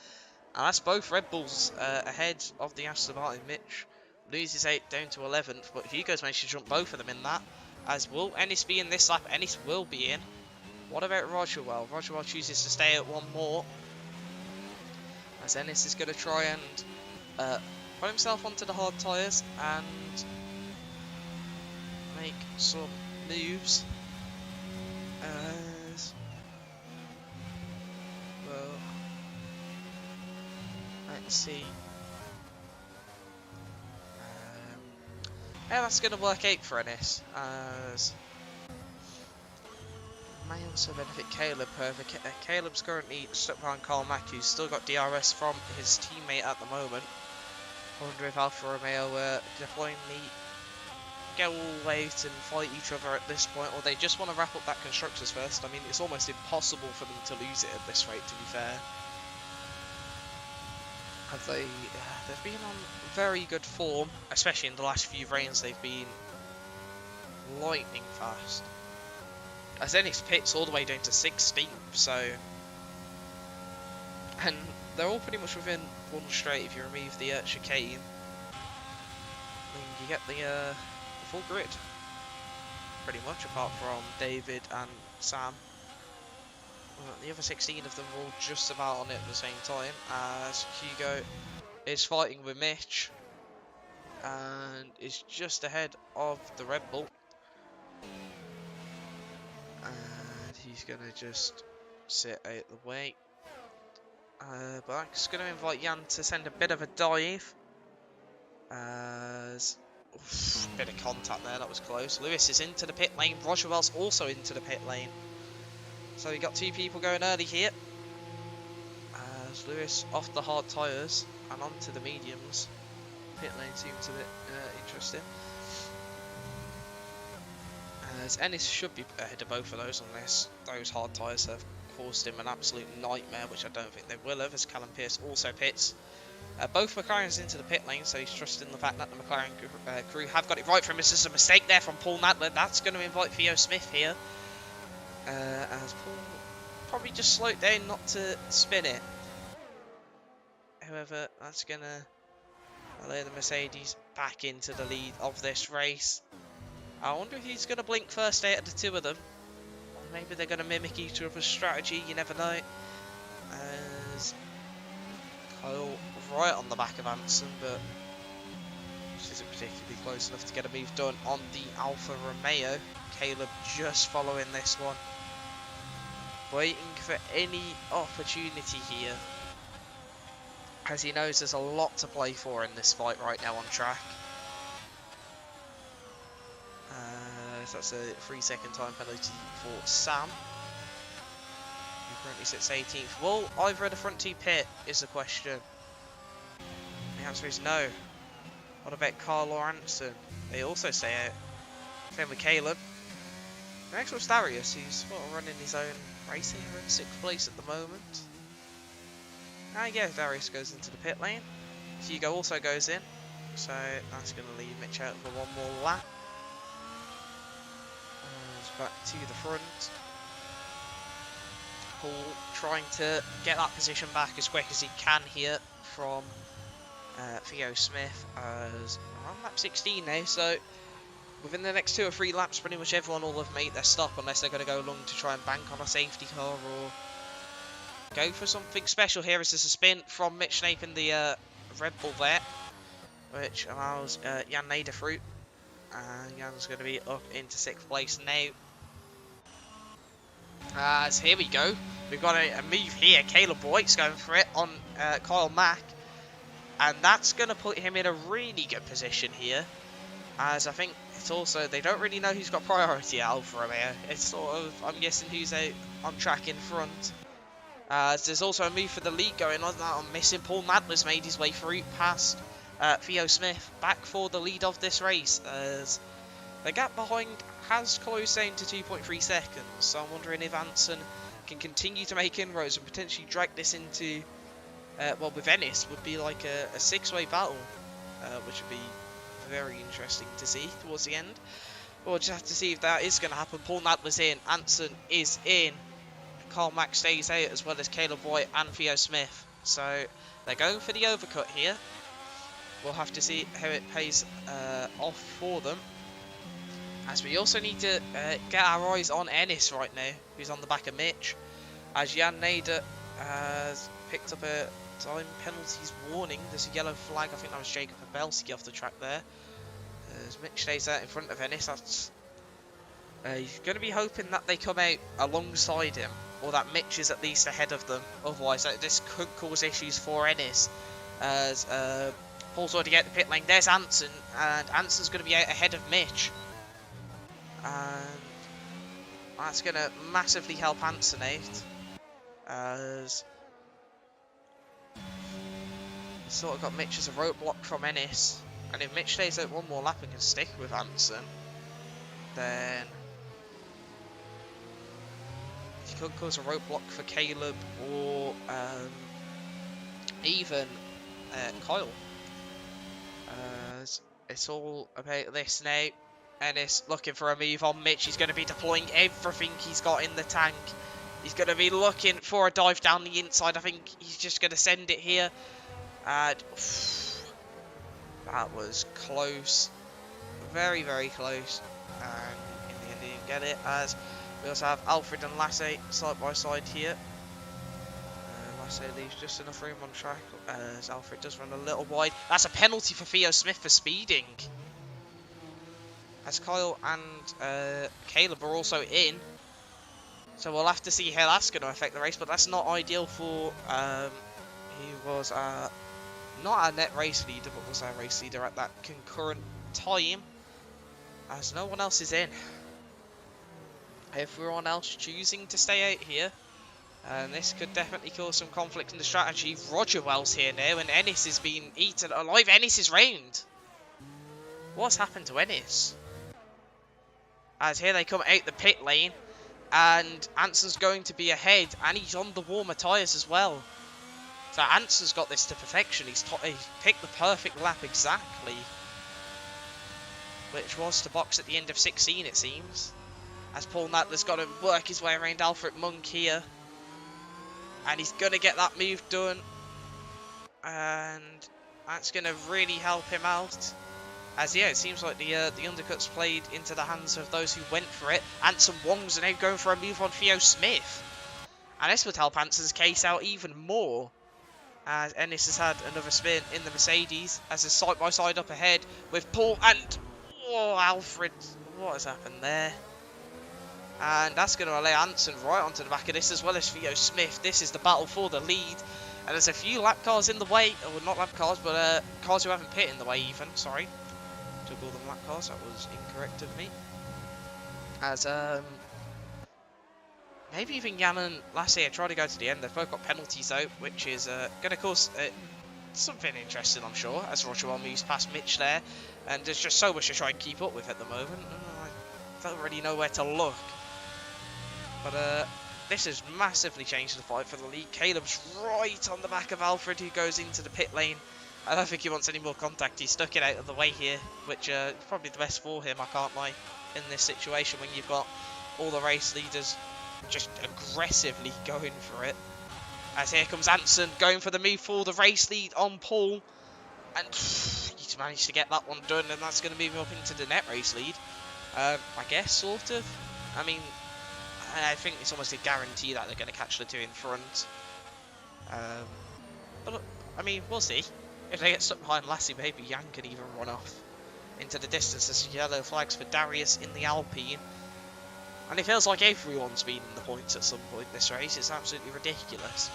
and that's both Red Bulls ahead of the Aston Martin. Mitch loses 8 down to 11th, but Hugo's managed to jump both of them in that, as will Ennis be in this lap. Ennis will be in. What about Rogerwell? Rogerwell chooses to stay at 1 more, as Ennis is going to try and put himself onto the hard tyres and make some moves. As well, let's see how that's going to work out for Ennis, as may also benefit Caleb. However, Caleb's currently stuck behind Carl Mack, who's still got DRS from his teammate at the moment. I wonder if Alfa Romeo were deploying the go all out and fight each other at this point, or they just want to wrap up that constructors first. I mean, it's almost impossible for them to lose it at this rate, to be fair. They've been on very good form, especially in the last few rains. They've been lightning fast. As Ennis pits all the way down to 16th, so, and they're all pretty much within one straight. If you remove the chicane, then you get the full grid, pretty much, apart from David and Sam. The other 16 of them are all just about on it at the same time, as Hugo is fighting with Mitch and is just ahead of the Red Bull. And he's going to just sit out the way. But I'm just going to invite Jan to send a bit of a dive. As bit of contact there, that was close. Lewis is into the pit lane. Rogerwell's also into the pit lane. So we got 2 people going early here. As Lewis off the hard tyres and onto the mediums. Pit lane seems a bit interesting. As Ennis should be ahead of both of those, unless those hard tyres have caused him an absolute nightmare, which I don't think they will have, as Callum Pearce also pits. Both McLarens into the pit lane, so he's trusting the fact that the McLaren crew have got it right for him. This is a mistake there from Paul Nadler. That's going to invite Theo Smith here. As Paul probably just slowed down not to spin it. However, that's going to allow the Mercedes back into the lead of this race. I wonder if he's going to blink first out of the 2 of them. Or maybe they're going to mimic each other's strategy, you never know. As Kyle right on the back of Anson, but which isn't particularly close enough to get a move done on the Alfa Romeo. Caleb just following this one, waiting for any opportunity here, as he knows there's a lot to play for in this fight right now on track. So that's a 3-second time penalty for Sam, who currently sits 18th. Will either of the front 2 pit is the question. The answer is no. What about Carl or Anson? They also stay out. Same with Caleb. Next was Darius, who's sort of running his own race here in 6th place at the moment. And yeah, Darius goes into the pit lane. Hugo also goes in, so that's going to leave Mitch out for 1 more lap. Back to the front. Paul trying to get that position back as quick as he can here from Theo Smith, as we're on lap 16 now, so within the next 2 or 3 laps pretty much everyone will have made their stop, unless they're going to go long to try and bank on a safety car or go for something special here. As there's a spin from Mitch Snape in the Red Bull there, which allows Jan Nader through. And Jan's going to be up into 6th place now. So here we go. We've got a move here. Caleb White's going for it on Kyle Mack. And that's going to put him in a really good position here. As I think it's also, they don't really know who's got priority at Alfa Romeo. It's sort of, I'm guessing who's out on track in front. There's also a move for the lead going on that I'm missing. Paul Nadler's made his way through past Theo Smith, back for the lead of this race, as The gap behind has closed down to 2.3 seconds, so I'm wondering if Anson can continue to make inroads and potentially drag this into, well, with Ennis, would be like a six-way battle, which would be very interesting to see towards the end. We'll just have to see if that is going to happen. Paul Nadler's in, Anson is in, Carl Mack stays out, as well as Caleb White and Theo Smith. So they're going for the overcut here. We'll have to see how it pays off for them. As we also need to get our eyes on Ennis right now, who's on the back of Mitch. As Jan Nader has picked up a time penalties warning. There's a yellow flag. I think that was Jacob Abelski off the track there. As Mitch stays out in front of Ennis, that's he's going to be hoping that they come out alongside him, or that Mitch is at least ahead of them. Otherwise, this could cause issues for Ennis. As Paul's already out the pit lane. There's Anson, and Anson's going to be out ahead of Mitch. And that's going to massively help Anson out. As sort of got Mitch as a roadblock from Ennis. And if Mitch stays out one more lap and can stick with Anson, then he could cause a roadblock for Caleb or even Kyle. It's all about this now. Ennis looking for a move on Mitch. He's going to be deploying everything he's got in the tank. He's going to be looking for a dive down the inside. I think he's just going to send it here. And that was close. Very, very close. And in the end, he didn't get it. As we also have Alfred and Lasse side by side here. Lasse leaves just enough room on track. As Alfred does run a little wide. That's a penalty for Theo Smith for speeding. As Kyle and Caleb are also in. So we'll have to see how that's going to affect the race. But that's not ideal for... he was not a net race leader, but was a race leader at that concurrent time. As no one else is in. Everyone else choosing to stay out here. And this could definitely cause some conflict in the strategy. Roger Wells here now, and Ennis is being eaten alive. Ennis is round. What's happened to Ennis? As here they come out the pit lane, and Anson's going to be ahead, and he's on the warmer tyres as well. So Anson's got this to perfection. He's picked the perfect lap exactly, which was to box at the end of 16, it seems. As Paul Nadler's got to work his way around Alfred Monk here, and he's going to get that move done, and that's going to really help him out. As yeah, it seems like the undercut's played into the hands of those who went for it. Anson Wong's now going for a move on Theo Smith, and this would help Anson's case out even more. As Ennis has had another spin in the Mercedes, as a side by side up ahead with Paul and Alfred. What has happened there? And that's going to allow Anson right onto the back of this, as well as Theo Smith. This is the battle for the lead. And there's a few lap cars in the way, or not lap cars, but cars who haven't pit in the way even, sorry. Took all them lap cars, that was incorrect of me. As, maybe even Jan and Lasse try to go to the end. They've both got penalties out, which is going to cause something interesting, I'm sure, as Roger Well moves past Mitch there. And there's just so much to try and keep up with at the moment. I don't really know where to look. But this has massively changed the fight for the lead. Caleb's right on the back of Alfred, who goes into the pit lane. I don't think he wants any more contact. He stuck it out of the way here, which is probably the best for him, I can't lie, in this situation when you've got all the race leaders just aggressively going for it. As here comes Anson going for the move for the race lead on Paul. And he's managed to get that one done, and that's going to move him up into the net race lead. I guess, sort of. I mean, I think it's almost a guarantee that they're going to catch the two in front. But, I mean, we'll see. If they get stuck behind Lassie, maybe Jan could even run off into the distance. There's yellow flags for Darius in the Alpine. And it feels like everyone's been in the points at some point in this race. It's absolutely ridiculous.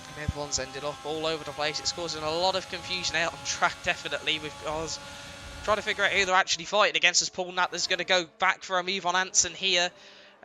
And everyone's ended up all over the place. It's causing a lot of confusion out on track, definitely, with cars trying to figure out who they're actually fighting against, as Paul Nadler's going to go back for a move on Anson here.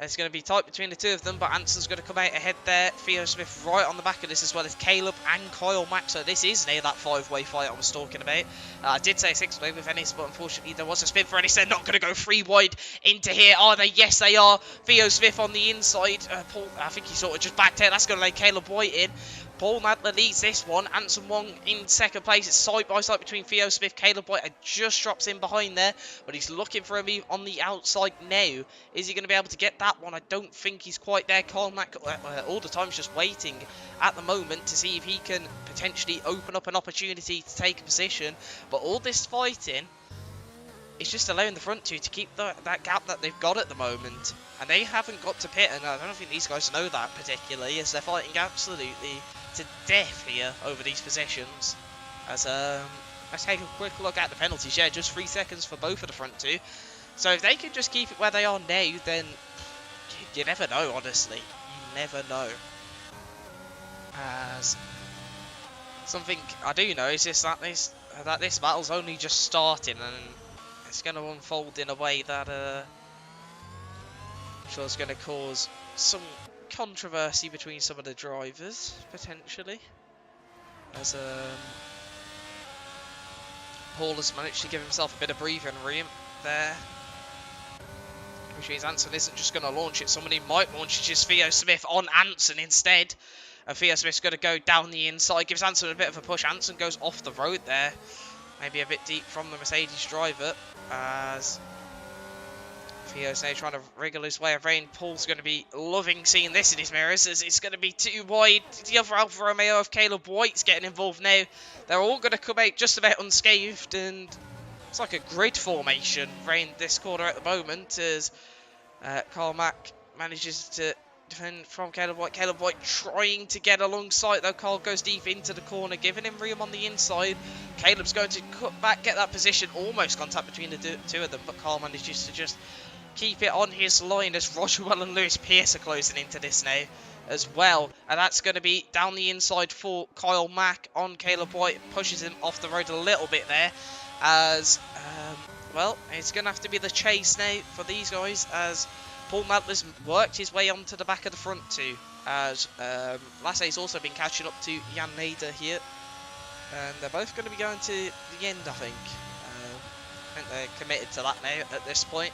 It's going to be tight between the two of them, but Anson's going to come out ahead there. Theo Smith right on the back of this, as well as Caleb and Kyle Mack. So this is near that 5-way fight I was talking about. I did say 6-way with Ennis, but unfortunately there was a spin for Ennis. They're not going to go 3 wide into here, are they? Yes, they are. Theo Smith on the inside. Paul, I think he sort of just backed out. That's going to lay Caleb White in. Paul Nadler leads this one. Anson Wong in second place. It's side by side between Theo Smith, Caleb White, just drops in behind there, but he's looking for a move on the outside now. Is he going to be able to get that one? I don't think he's quite there. Carl Mack all the time is just waiting at the moment to see if he can potentially open up an opportunity to take a position. But all this fighting is just allowing the front two to keep that gap that they've got at the moment. And they haven't got to pit, and I don't think these guys know that particularly, as they're fighting absolutely to death here over these positions. As let's take a quick look at the penalties. Yeah, just 3 seconds for both of the front two. So if they can just keep it where they are now, then you never know, honestly. You never know. As something I do know is just that this battle's only just starting, and it's going to unfold in a way that I'm sure is going to cause some controversy between some of the drivers, potentially. As Paul has managed to give himself a bit of breathing room there. Which means Anson isn't just going to launch it. Somebody might launch it. Just Theo Smith on Anson instead. And Theo Smith's going to go down the inside. Gives Anson a bit of a push. Anson goes off the road there. Maybe a bit deep from the Mercedes driver. As Theo's now trying to wriggle his way around. Paul's going to be loving seeing this in his mirrors, as it's going to be too wide. The other Alfa Romeo of Caleb White's getting involved now. They're all going to come out just about unscathed, and it's like a grid formation around this corner at the moment, as Carl Mack manages to defend from Caleb White. Caleb White trying to get alongside, though. Carl goes deep into the corner, giving him room on the inside. Caleb's going to cut back, get that position, almost contact between the two of them, but Carl manages to just keep it on his line, as Rogerwell and Lewis Pierce are closing into this now as well. And that's going to be down the inside for Kyle Mack on Caleb White. Pushes him off the road a little bit there, as well, it's going to have to be the chase now for these guys, as Paul Nadler's worked his way onto the back of the front two, as Lassay's also been catching up to Jan Nader here, and they're both going to be going to the end, I think. I think they're committed to that now at this point,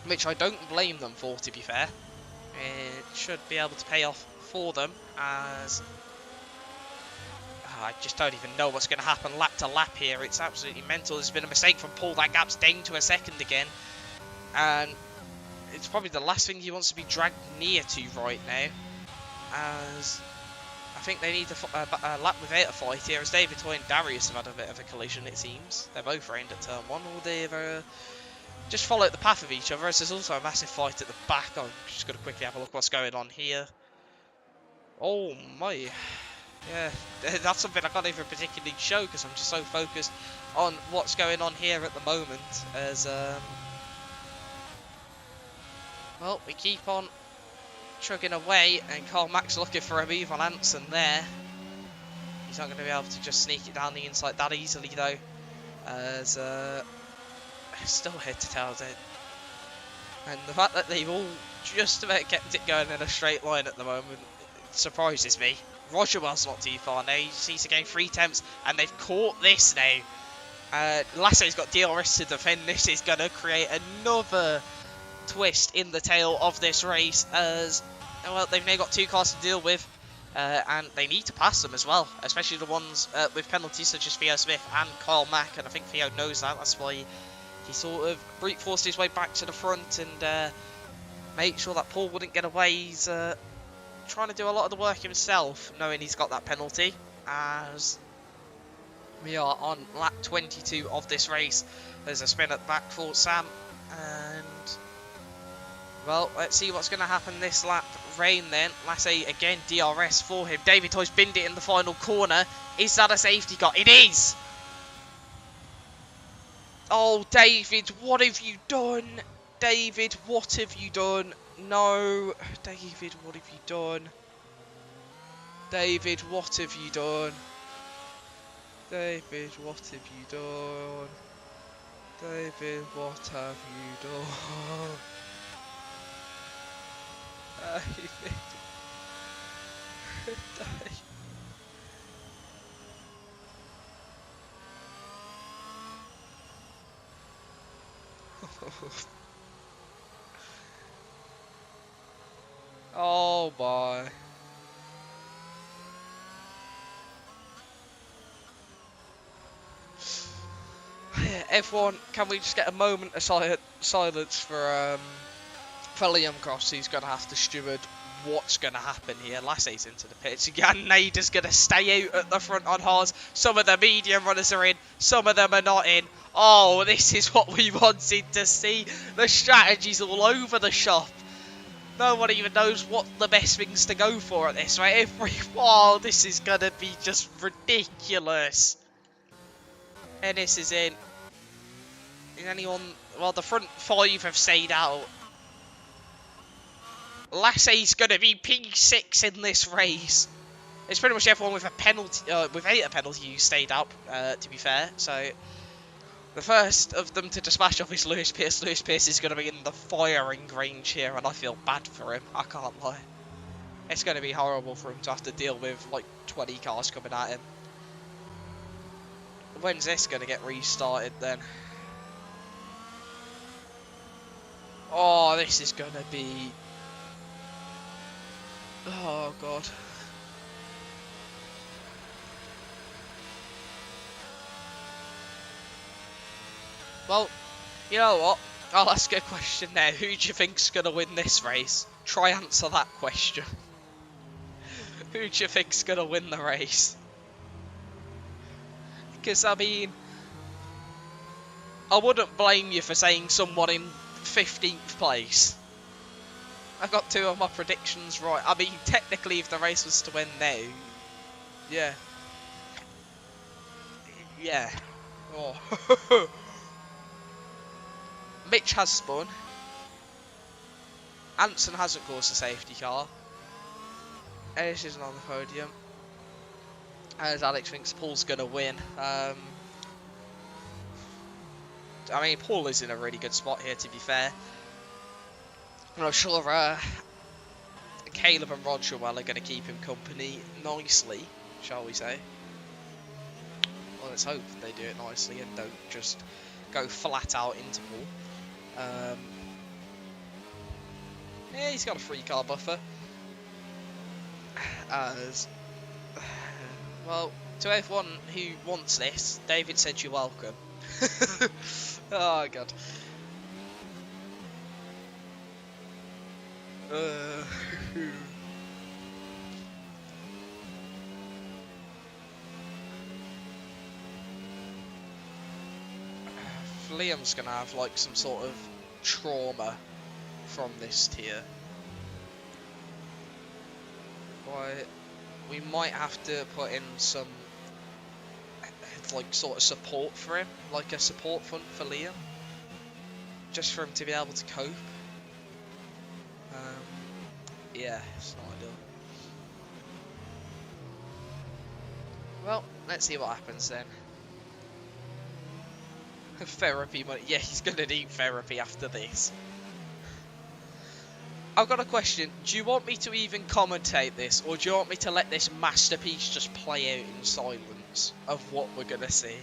which I don't blame them for, to be fair. It should be able to pay off for them, as I just don't even know what's going to happen lap to lap here. It's absolutely mental. There's been a mistake from Paul. That gap's down to a second again, and it's probably the last thing he wants to be dragged near to right now, as I think they need a lap without a fight here, as David Toy and Darius have had a bit of a collision, it seems. They're both round at turn 1, or they've just followed the path of each other, as there's also a massive fight at the back. I'm just going to quickly have a look what's going on here. Oh my, yeah, that's something I can't even particularly show, because I'm just so focused on what's going on here at the moment, as well, we keep on chugging away, and Carl Mack's looking for a move on Anson there. He's not going to be able to just sneak it down the inside that easily, though, as still head to tail dead. And the fact that they've all just about kept it going in a straight line at the moment surprises me. Rogerwell's not too far now. He just needs to gain 3 attempts, and they've caught this now. Lasso's got DRS to defend. This is going to create another twist in the tail of this race, as well, they've now got 2 cars to deal with, and they need to pass them as well, especially the ones with penalties such as Theo Smith and Kyle Mack, and I think Theo knows that. That's why he sort of brute forced his way back to the front and made sure that Paul wouldn't get away. He's trying to do a lot of the work himself, knowing he's got that penalty, as we are on lap 22 of this race. There's a spin at the back for Sam, and well, let's see what's going to happen this lap. Rain then, Lassay again, DRS for him. David Toy's binned it in the final corner. Is that a safety car? It is! Oh, David, what have you done? David, what have you done? No. David, what have you done? David, what have you done? David, what have you done? David, what have you done? Oh my. Everyone, can we just get a moment of silence for Liam Cross? He's going to have to steward what's going to happen here. Lassie's into the pitch. Jan Nader's going to stay out at the front on Haas. Some of the medium runners are in, some of them are not in. Oh, this is what we wanted to see. The strategy's all over the shop. No one even knows what the best things to go for at this, right? Oh, this is going to be just ridiculous. Ennis is in. Is anyone... Well, the front five have stayed out. Lassie's going to be P6 in this race. It's pretty much everyone with a penalty, without a penalty who stayed up, to be fair. So, the first of them to dispatch off is Lewis Pierce. Lewis Pierce is going to be in the firing range here, and I feel bad for him. I can't lie. It's going to be horrible for him to have to deal with, like, 20 cars coming at him. When's this going to get restarted, then? Oh, this is going to be... Oh, God. Well, you know what? I'll ask a question now. Who do you think's going to win this race? Try answer that question. Who do you think's going to win the race? Because, I mean... I wouldn't blame you for saying someone in 15th place. I got 2 of my predictions right. I mean, technically, if the race was to win now... Yeah. Yeah. Oh. Mitch has spun. Anson hasn't caused a safety car. Ellis isn't on the podium. As Alex thinks Paul's going to win. I mean, Paul is in a really good spot here, to be fair. And I'm sure Caleb and Roger are going to keep him company nicely, shall we say. Well, let's hope they do it nicely and don't just go flat out into Paul. Yeah, he's got a 3-car buffer. As well, to everyone who wants this, David said you're welcome. Oh god. Liam's gonna have like some sort of trauma from this tier. Right, we might have to put in some like sort of support for him, like a support fund for Liam, just for him to be able to cope. Yeah, it's not ideal. Well, let's see what happens then. Therapy money. Yeah, he's gonna need therapy after this. I've got a question. Do you want me to even commentate this, or do you want me to let this masterpiece just play out in silence of what we're gonna see?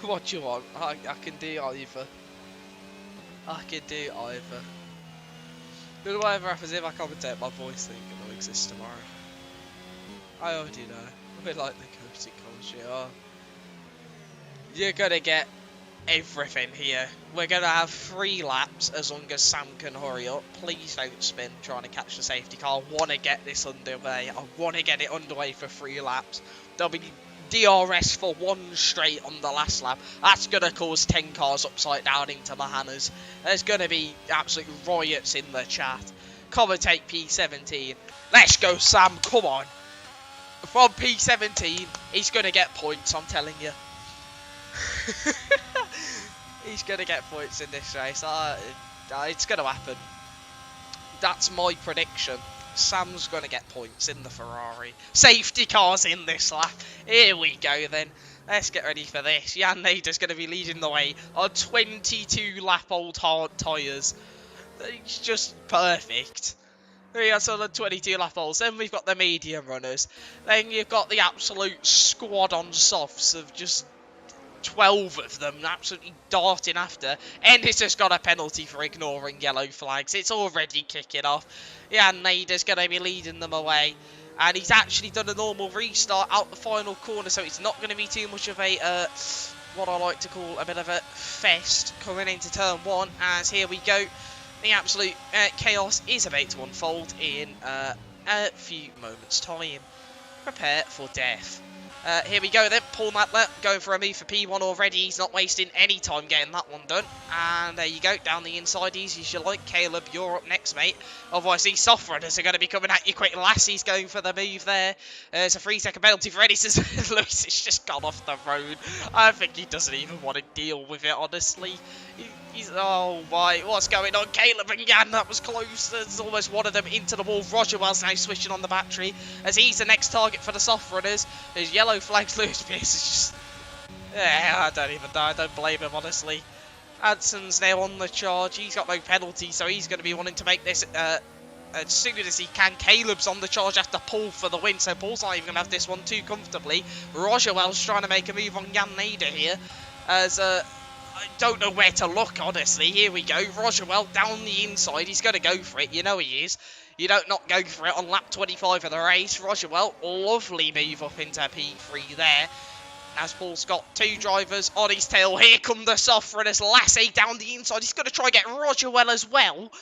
What do you want? I can do either. I can do either. But whatever happens if I commentate, my voice ain't gonna exist tomorrow. I already know. We're like the coating culture. Oh. You're gonna get everything here. We're gonna have 3 laps as long as Sam can hurry up. Please don't spin trying to catch the safety car. I want to get this underway. I want to get it underway for 3 laps. There'll be DRS for 1 straight on the last lap. That's gonna cause 10 cars upside down into Mahana's. There's gonna be absolute riots in the chat. Commentate P17. Let's go, Sam. Come on. From P17, he's gonna get points. I'm telling you. He's gonna get points in this race. It's gonna happen. That's my prediction. Sam's gonna get points in the Ferrari. Safety cars in this lap. Here we go then. Let's get ready for this. Jan Nader's gonna be leading the way on 22 lap old hard tyres. It's just perfect. We got sort of 22 lap holes. Then we've got the medium runners. Then you've got the absolute squad on softs of just 12 of them absolutely darting after. Ennis just got a penalty for ignoring yellow flags. It's already kicking off. Yeah, Nader's going to be leading them away. And he's actually done a normal restart out the final corner, so it's not going to be too much of a, what I like to call a bit of a fest coming into turn one. As here we go. The absolute chaos is about to unfold in a few moments' time. Prepare for death. Here we go then, Paul Matler going for a move for P1 already. He's not wasting any time getting that one done. And there you go, down the inside, easy as you like. Caleb, you're up next, mate. Otherwise, these soft runners are going to be coming at you quick. Lassie's going for the move there. It's a 3-second penalty for Eddie. Lewis has just gone off the road. I think he doesn't even want to deal with it, honestly. He's, oh my, what's going on? Caleb and Jan, that was close. There's almost one of them into the wall. Roger Wells now switching on the battery as he's the next target for the soft runners. There's yellow flags. Lewis Pierce is just, yeah, I don't even know. I don't blame him, honestly. Anson's now on the charge. He's got no penalty, so he's going to be wanting to make this as soon as he can. Caleb's on the charge after Paul for the win, so Paul's not even going to have this one too comfortably. Roger Wells trying to make a move on Jan Nader here as I don't know where to look, honestly. Here we go. Roger Well down the inside. He's going to go for it. You know he is. You don't not go for it on lap 25 of the race. Roger Well, lovely move up into P3 there. As Paul's got two drivers on his tail. Here come the soft runners. Lassie down the inside. He's going to try and get Roger Well as well.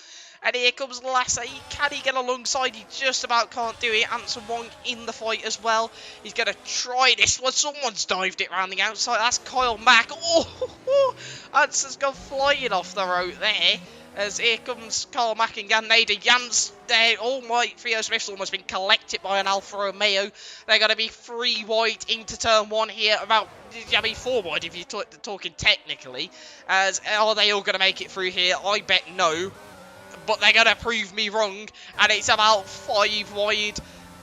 And here comes Lassie. Can he get alongside? He just about can't do it. Anson Wong in the fight as well. He's going to try this one. Someone's dived it around the outside. That's Kyle Mack. Oh, Anson's gone flying off the road there. As here comes Kyle Mack and Jan Nader. Jan's there. Oh my, Theo Smith's almost been collected by an Alfa Romeo. They're going to be 3 wide into turn 1 here. About, I mean, 4 wide if you're talking technically. As are they all going to make it through here? I bet no. But they're going to prove me wrong, and it's about 5 wide.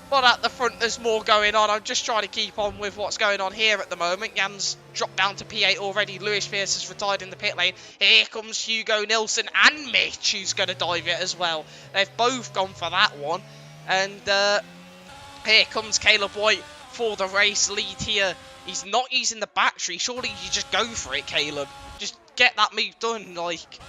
But at the front, there's more going on. I'm just trying to keep on with what's going on here at the moment. Jan's dropped down to P8 already. Lewis Pierce has retired in the pit lane. Here comes Hugo Nilsson and Mitch, who's going to dive it as well. They've both gone for that one. And here comes Caleb White for the race lead here. He's not using the battery. Surely you just go for it, Caleb. Just get that move done, like...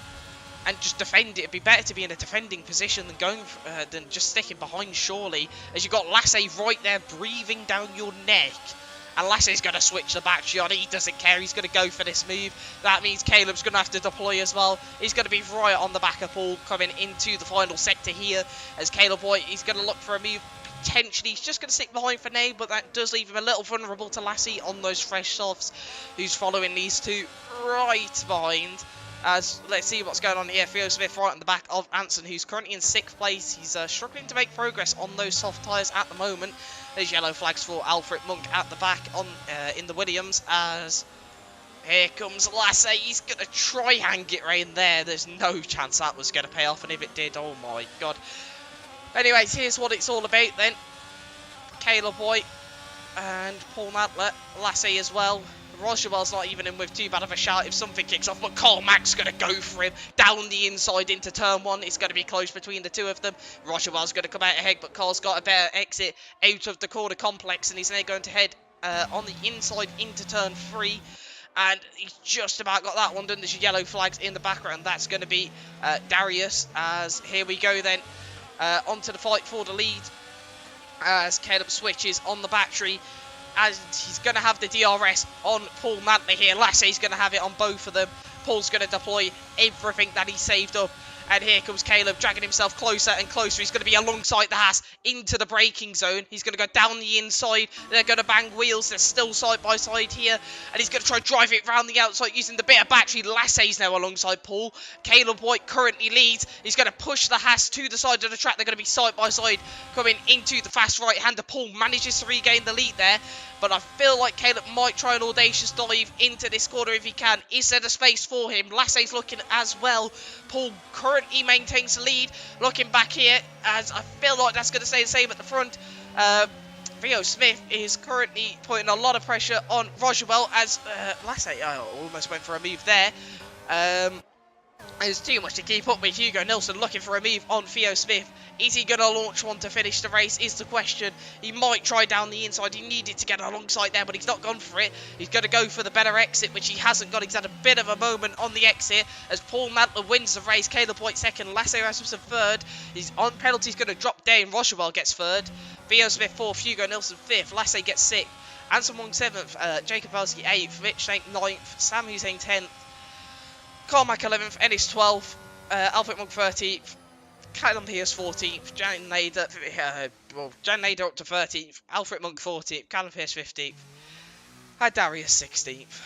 and just defend it. It'd be better to be in a defending position than just sticking behind, surely. As you've got Lassie right there breathing down your neck. And Lassie's going to switch the battery on. He doesn't care. He's going to go for this move. That means Caleb's going to have to deploy as well. He's going to be right on the back of Paul coming into the final sector here. As Caleb White, he's going to look for a move. Potentially, he's just going to stick behind for now, but that does leave him a little vulnerable to Lassie on those fresh softs, who's following these two right behind. As let's see what's going on here. Theo Smith right on the back of Anson, who's currently in 6th place. He's struggling to make progress on those soft tyres at the moment. There's yellow flags for Alfred Monk at the back on in the Williams. As here comes Lassie. He's going to try and get rain there. There's no chance that was going to pay off, and if it did, oh my god. Anyways, here's what it's all about then. Caleb White and Paul Matler, Lassie as well. Roger Well's not even in with too bad of a shout if something kicks off, but Carl Mack's going to go for him down the inside into turn 1. It's going to be close between the two of them. Roger Well's going to come out ahead, but Carl's got a better exit out of the corner complex, and he's now going to head on the inside into turn 3. And he's just about got that one done. There's yellow flags in the background. That's going to be Darius. As here we go then onto the fight for the lead. As Caleb switches on the battery. As he's going to have the DRS on Paul Mantley here. Lassie's going to have it on both of them. Paul's going to deploy everything that he saved up. And here comes Caleb dragging himself closer and closer. He's going to be alongside the Haas into the braking zone. He's going to go down the inside. They're going to bang wheels. They're still side by side here. And he's going to try and drive it round the outside using the bit of battery. Lassie's now alongside Paul. Caleb White currently leads. He's going to push the Haas to the side of the track. They're going to be side by side coming into the fast right-hander. Paul manages to regain the lead there. But I feel like Caleb might try an audacious dive into this corner if he can. Is there the space for him? Lassie's looking as well. Paul currently maintains the lead. Looking back here, as I feel like that's going to stay the same at the front. Theo Smith is currently putting a lot of pressure on Roger Well as Lassie almost went for a move there. There's too much to keep up with. Hugo Nilsson looking for a move on Theo Smith. Is he going to launch one to finish the race is the question. He might try down the inside. He needed to get alongside there, but he's not gone for it. He's going to go for the better exit, which he hasn't got. He's had a bit of a moment on the exit as Paul Mantler wins the race. Caleb White second. Lasse Rasmussen third. He's on penalty. He's going to drop down. Rochewell gets third. Theo Smith fourth. Hugo Nilsson fifth. Lasse gets sixth. Anson Wong seventh. Jacob Belsky eighth. Rich Shank ninth. Sam Hussein 10th. Carmack 11th, Ennis 12th, Alfred Monk 13th, Callum Pierce 14th, Jan Nader up to 13th, Alfred Monk 14th, Callum Pierce 15th, Darius 16th.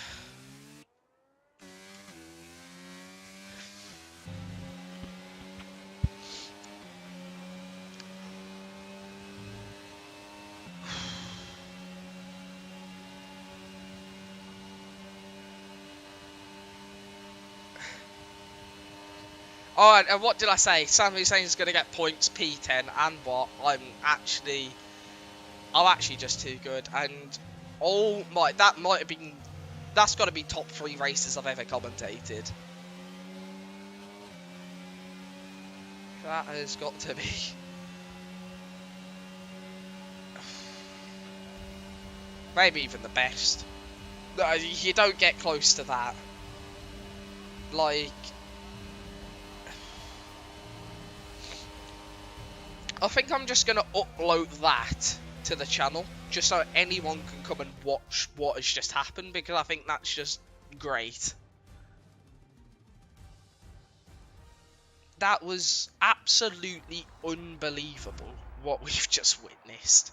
Oh, and what did I say? Sam Hussein's going to get points, P10, and what? I'm actually just too good. And oh my, that's got to be top 3 races I've ever commentated. That has got to be. Maybe even the best. No, you don't get close to that. Like, I think I'm just going to upload that to the channel, just so anyone can come and watch what has just happened, because I think that's just great. That was absolutely unbelievable, what we've just witnessed.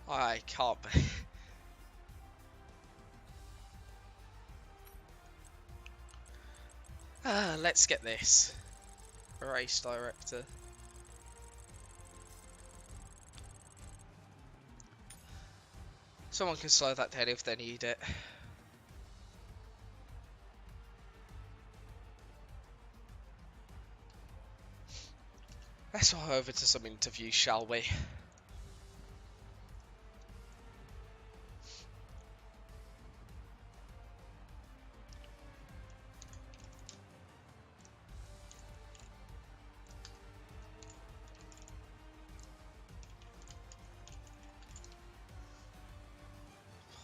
I can't be. Let's get this. Race director. Someone can slow that down if they need it. Let's go over to some interviews, shall we?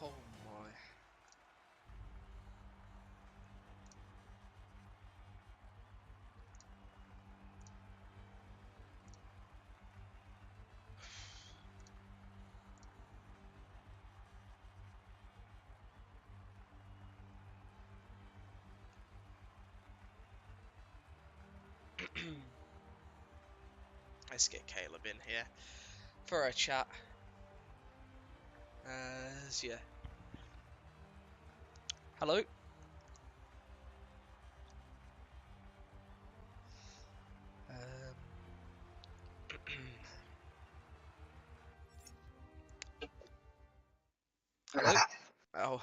Oh my. Let's get Caleb in here for a chat. Yeah. Hello. Hello. Oh.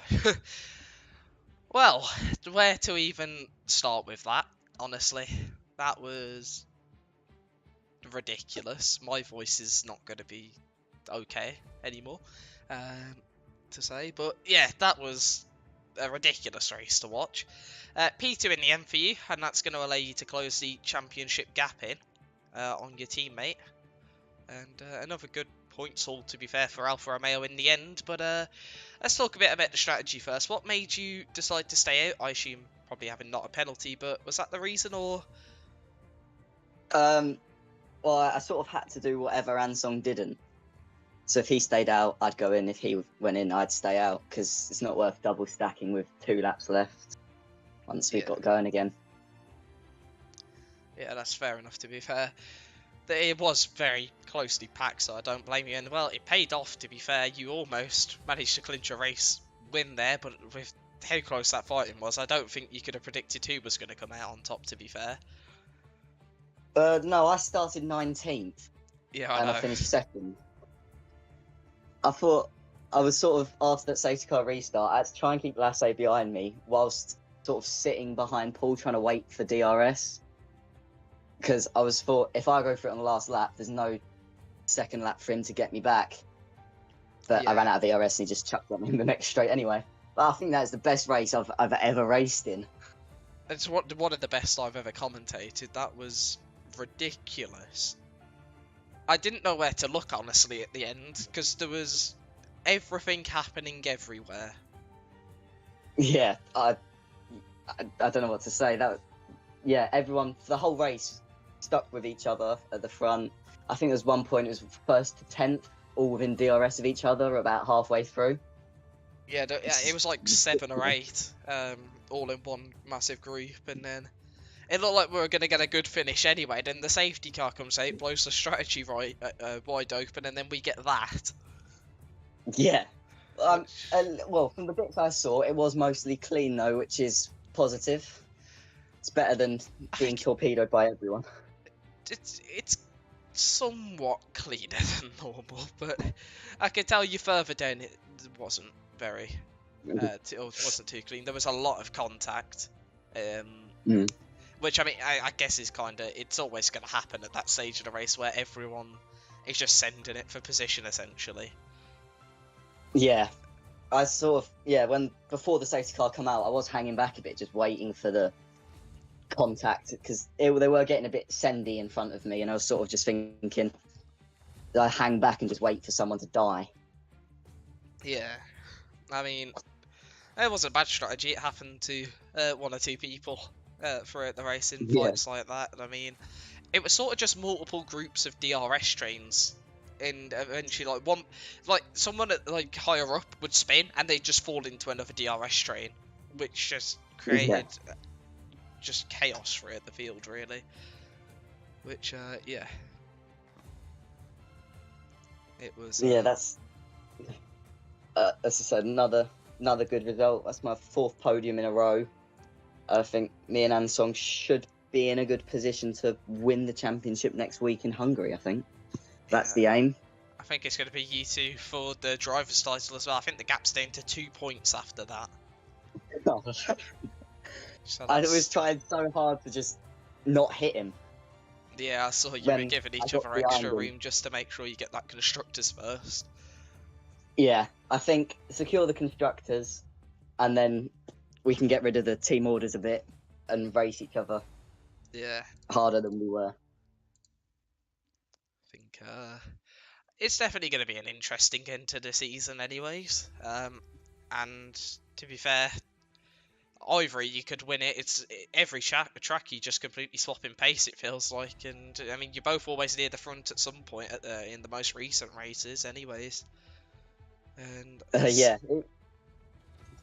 Well, where to even start with that? Honestly, that was ridiculous. My voice is not going to be okay anymore to say, but yeah, that was a ridiculous race to watch. P2 in the end for you, and that's going to allow you to close the championship gap in on your teammate, and another good points haul, to be fair, for Alfa Romeo in the end. But let's talk a bit about the strategy first. What made you decide to stay out? I assume probably having not a penalty, but was that the reason, or? Well, I sort of had to do whatever Ansong didn't. So if he stayed out, I'd go in. If he went in, I'd stay out, because it's not worth double stacking with 2 laps left once we got going again. Yeah, that's fair enough, to be fair. It was very closely packed, so I don't blame you. And, well, it paid off, to be fair. You almost managed to clinch a race win there, but with how close that fighting was, I don't think you could have predicted who was going to come out on top, to be fair. No, I started 19th. Yeah, I finished 2nd. I thought I was sort of, after that safety car restart, I had to try and keep Lasse behind me whilst sort of sitting behind Paul trying to wait for DRS. Because I thought, if I go for it on the last lap, there's no second lap for him to get me back. But I Yeah. ran out of ERS and he just chucked them in the next straight anyway. But I think that's the best race I've ever raced in. It's one of the best I've ever commentated. That was ridiculous. I didn't know where to look, honestly, at the end, because there was everything happening everywhere. Yeah, I don't know what to say. Yeah, everyone for the whole race stuck with each other at the front. I think there was one point it was first to 10th, all within DRS of each other about halfway through. Yeah, it was like 7 or 8, all in one massive group, and then it looked like we were going to get a good finish anyway. Then the safety car comes out, blows the strategy wide open, and then we get that. Yeah. Which, Well, from the bits I saw, it was mostly clean though, which is positive. It's better than being torpedoed by everyone. it's somewhat cleaner than normal, but I can tell you further down it wasn't very, it wasn't too clean. There was a lot of contact, which I mean, I guess is it's always going to happen at that stage of the race where everyone is just sending it for position essentially. Yeah, I when before the safety car come out, I was hanging back a bit, just waiting for the contact because they were getting a bit sendy in front of me, and I was sort of just thinking, I hang back and just wait for someone to die. Yeah, I mean, it wasn't a bad strategy. It happened to 1 or 2 people throughout the race in fights like that. And I mean, it was sort of just multiple groups of DRS trains. And eventually, someone at higher up would spin, and they'd just fall into another DRS train, which just created just chaos throughout the field, really. Which, yeah, it was. Yeah, that's as I said, another good result. That's my 4th podium in a row. I think me and Ansong should be in a good position to win the championship next week in Hungary. I think that's the aim. I think it's going to be you two for the driver's title as well. I think the gap's down to 2 points after that. So I was trying so hard to just not hit him. Yeah, I saw you were giving each other extra room just to make sure you get that constructors first. Yeah, I think secure the constructors, and then we can get rid of the team orders a bit and race each other. Yeah, harder than we were. I think it's definitely going to be an interesting end to the season, anyways. And to be fair, either you could win it. It's every track you just completely swap in pace. It feels like, and I mean you're both always near the front at some point in the most recent races, anyways. And yeah,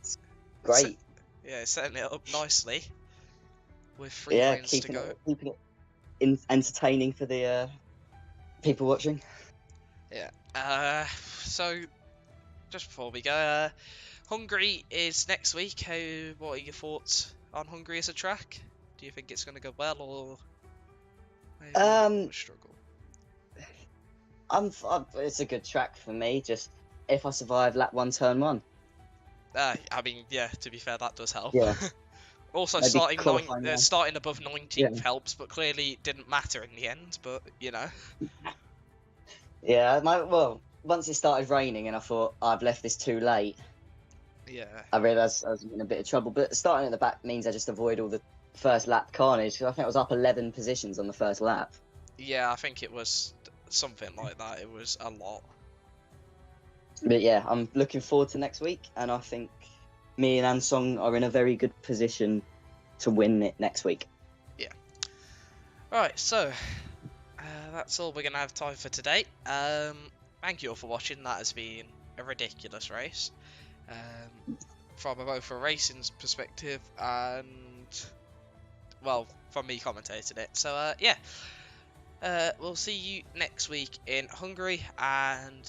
it's great. It's setting it up nicely with 3 rounds to go. Keeping it entertaining for the people watching. Yeah. So just before we go, Hungary is next week. What are your thoughts on Hungary as a track? Do you think it's going to go well, or maybe struggle? It's a good track for me. Just if I survive lap 1, turn 1. I mean, yeah. To be fair, that does help. Yeah. Also, Maybe starting above 19th helps, but clearly it didn't matter in the end. But you know. Yeah. Once it started raining, and I thought I've left this too late. Yeah. I realised I was in a bit of trouble. But starting at the back means I just avoid all the first lap carnage. Because I think I was up 11 positions on the first lap. Yeah, I think it was something like that. It was a lot. But yeah, I'm looking forward to next week, and I think me and Ansong are in a very good position to win it next week. Yeah. Right, so that's all we're going to have time for today. Thank you all for watching. That has been a ridiculous race. From both a racing perspective and, well, from me commentating it. So, yeah. We'll see you next week in Hungary, and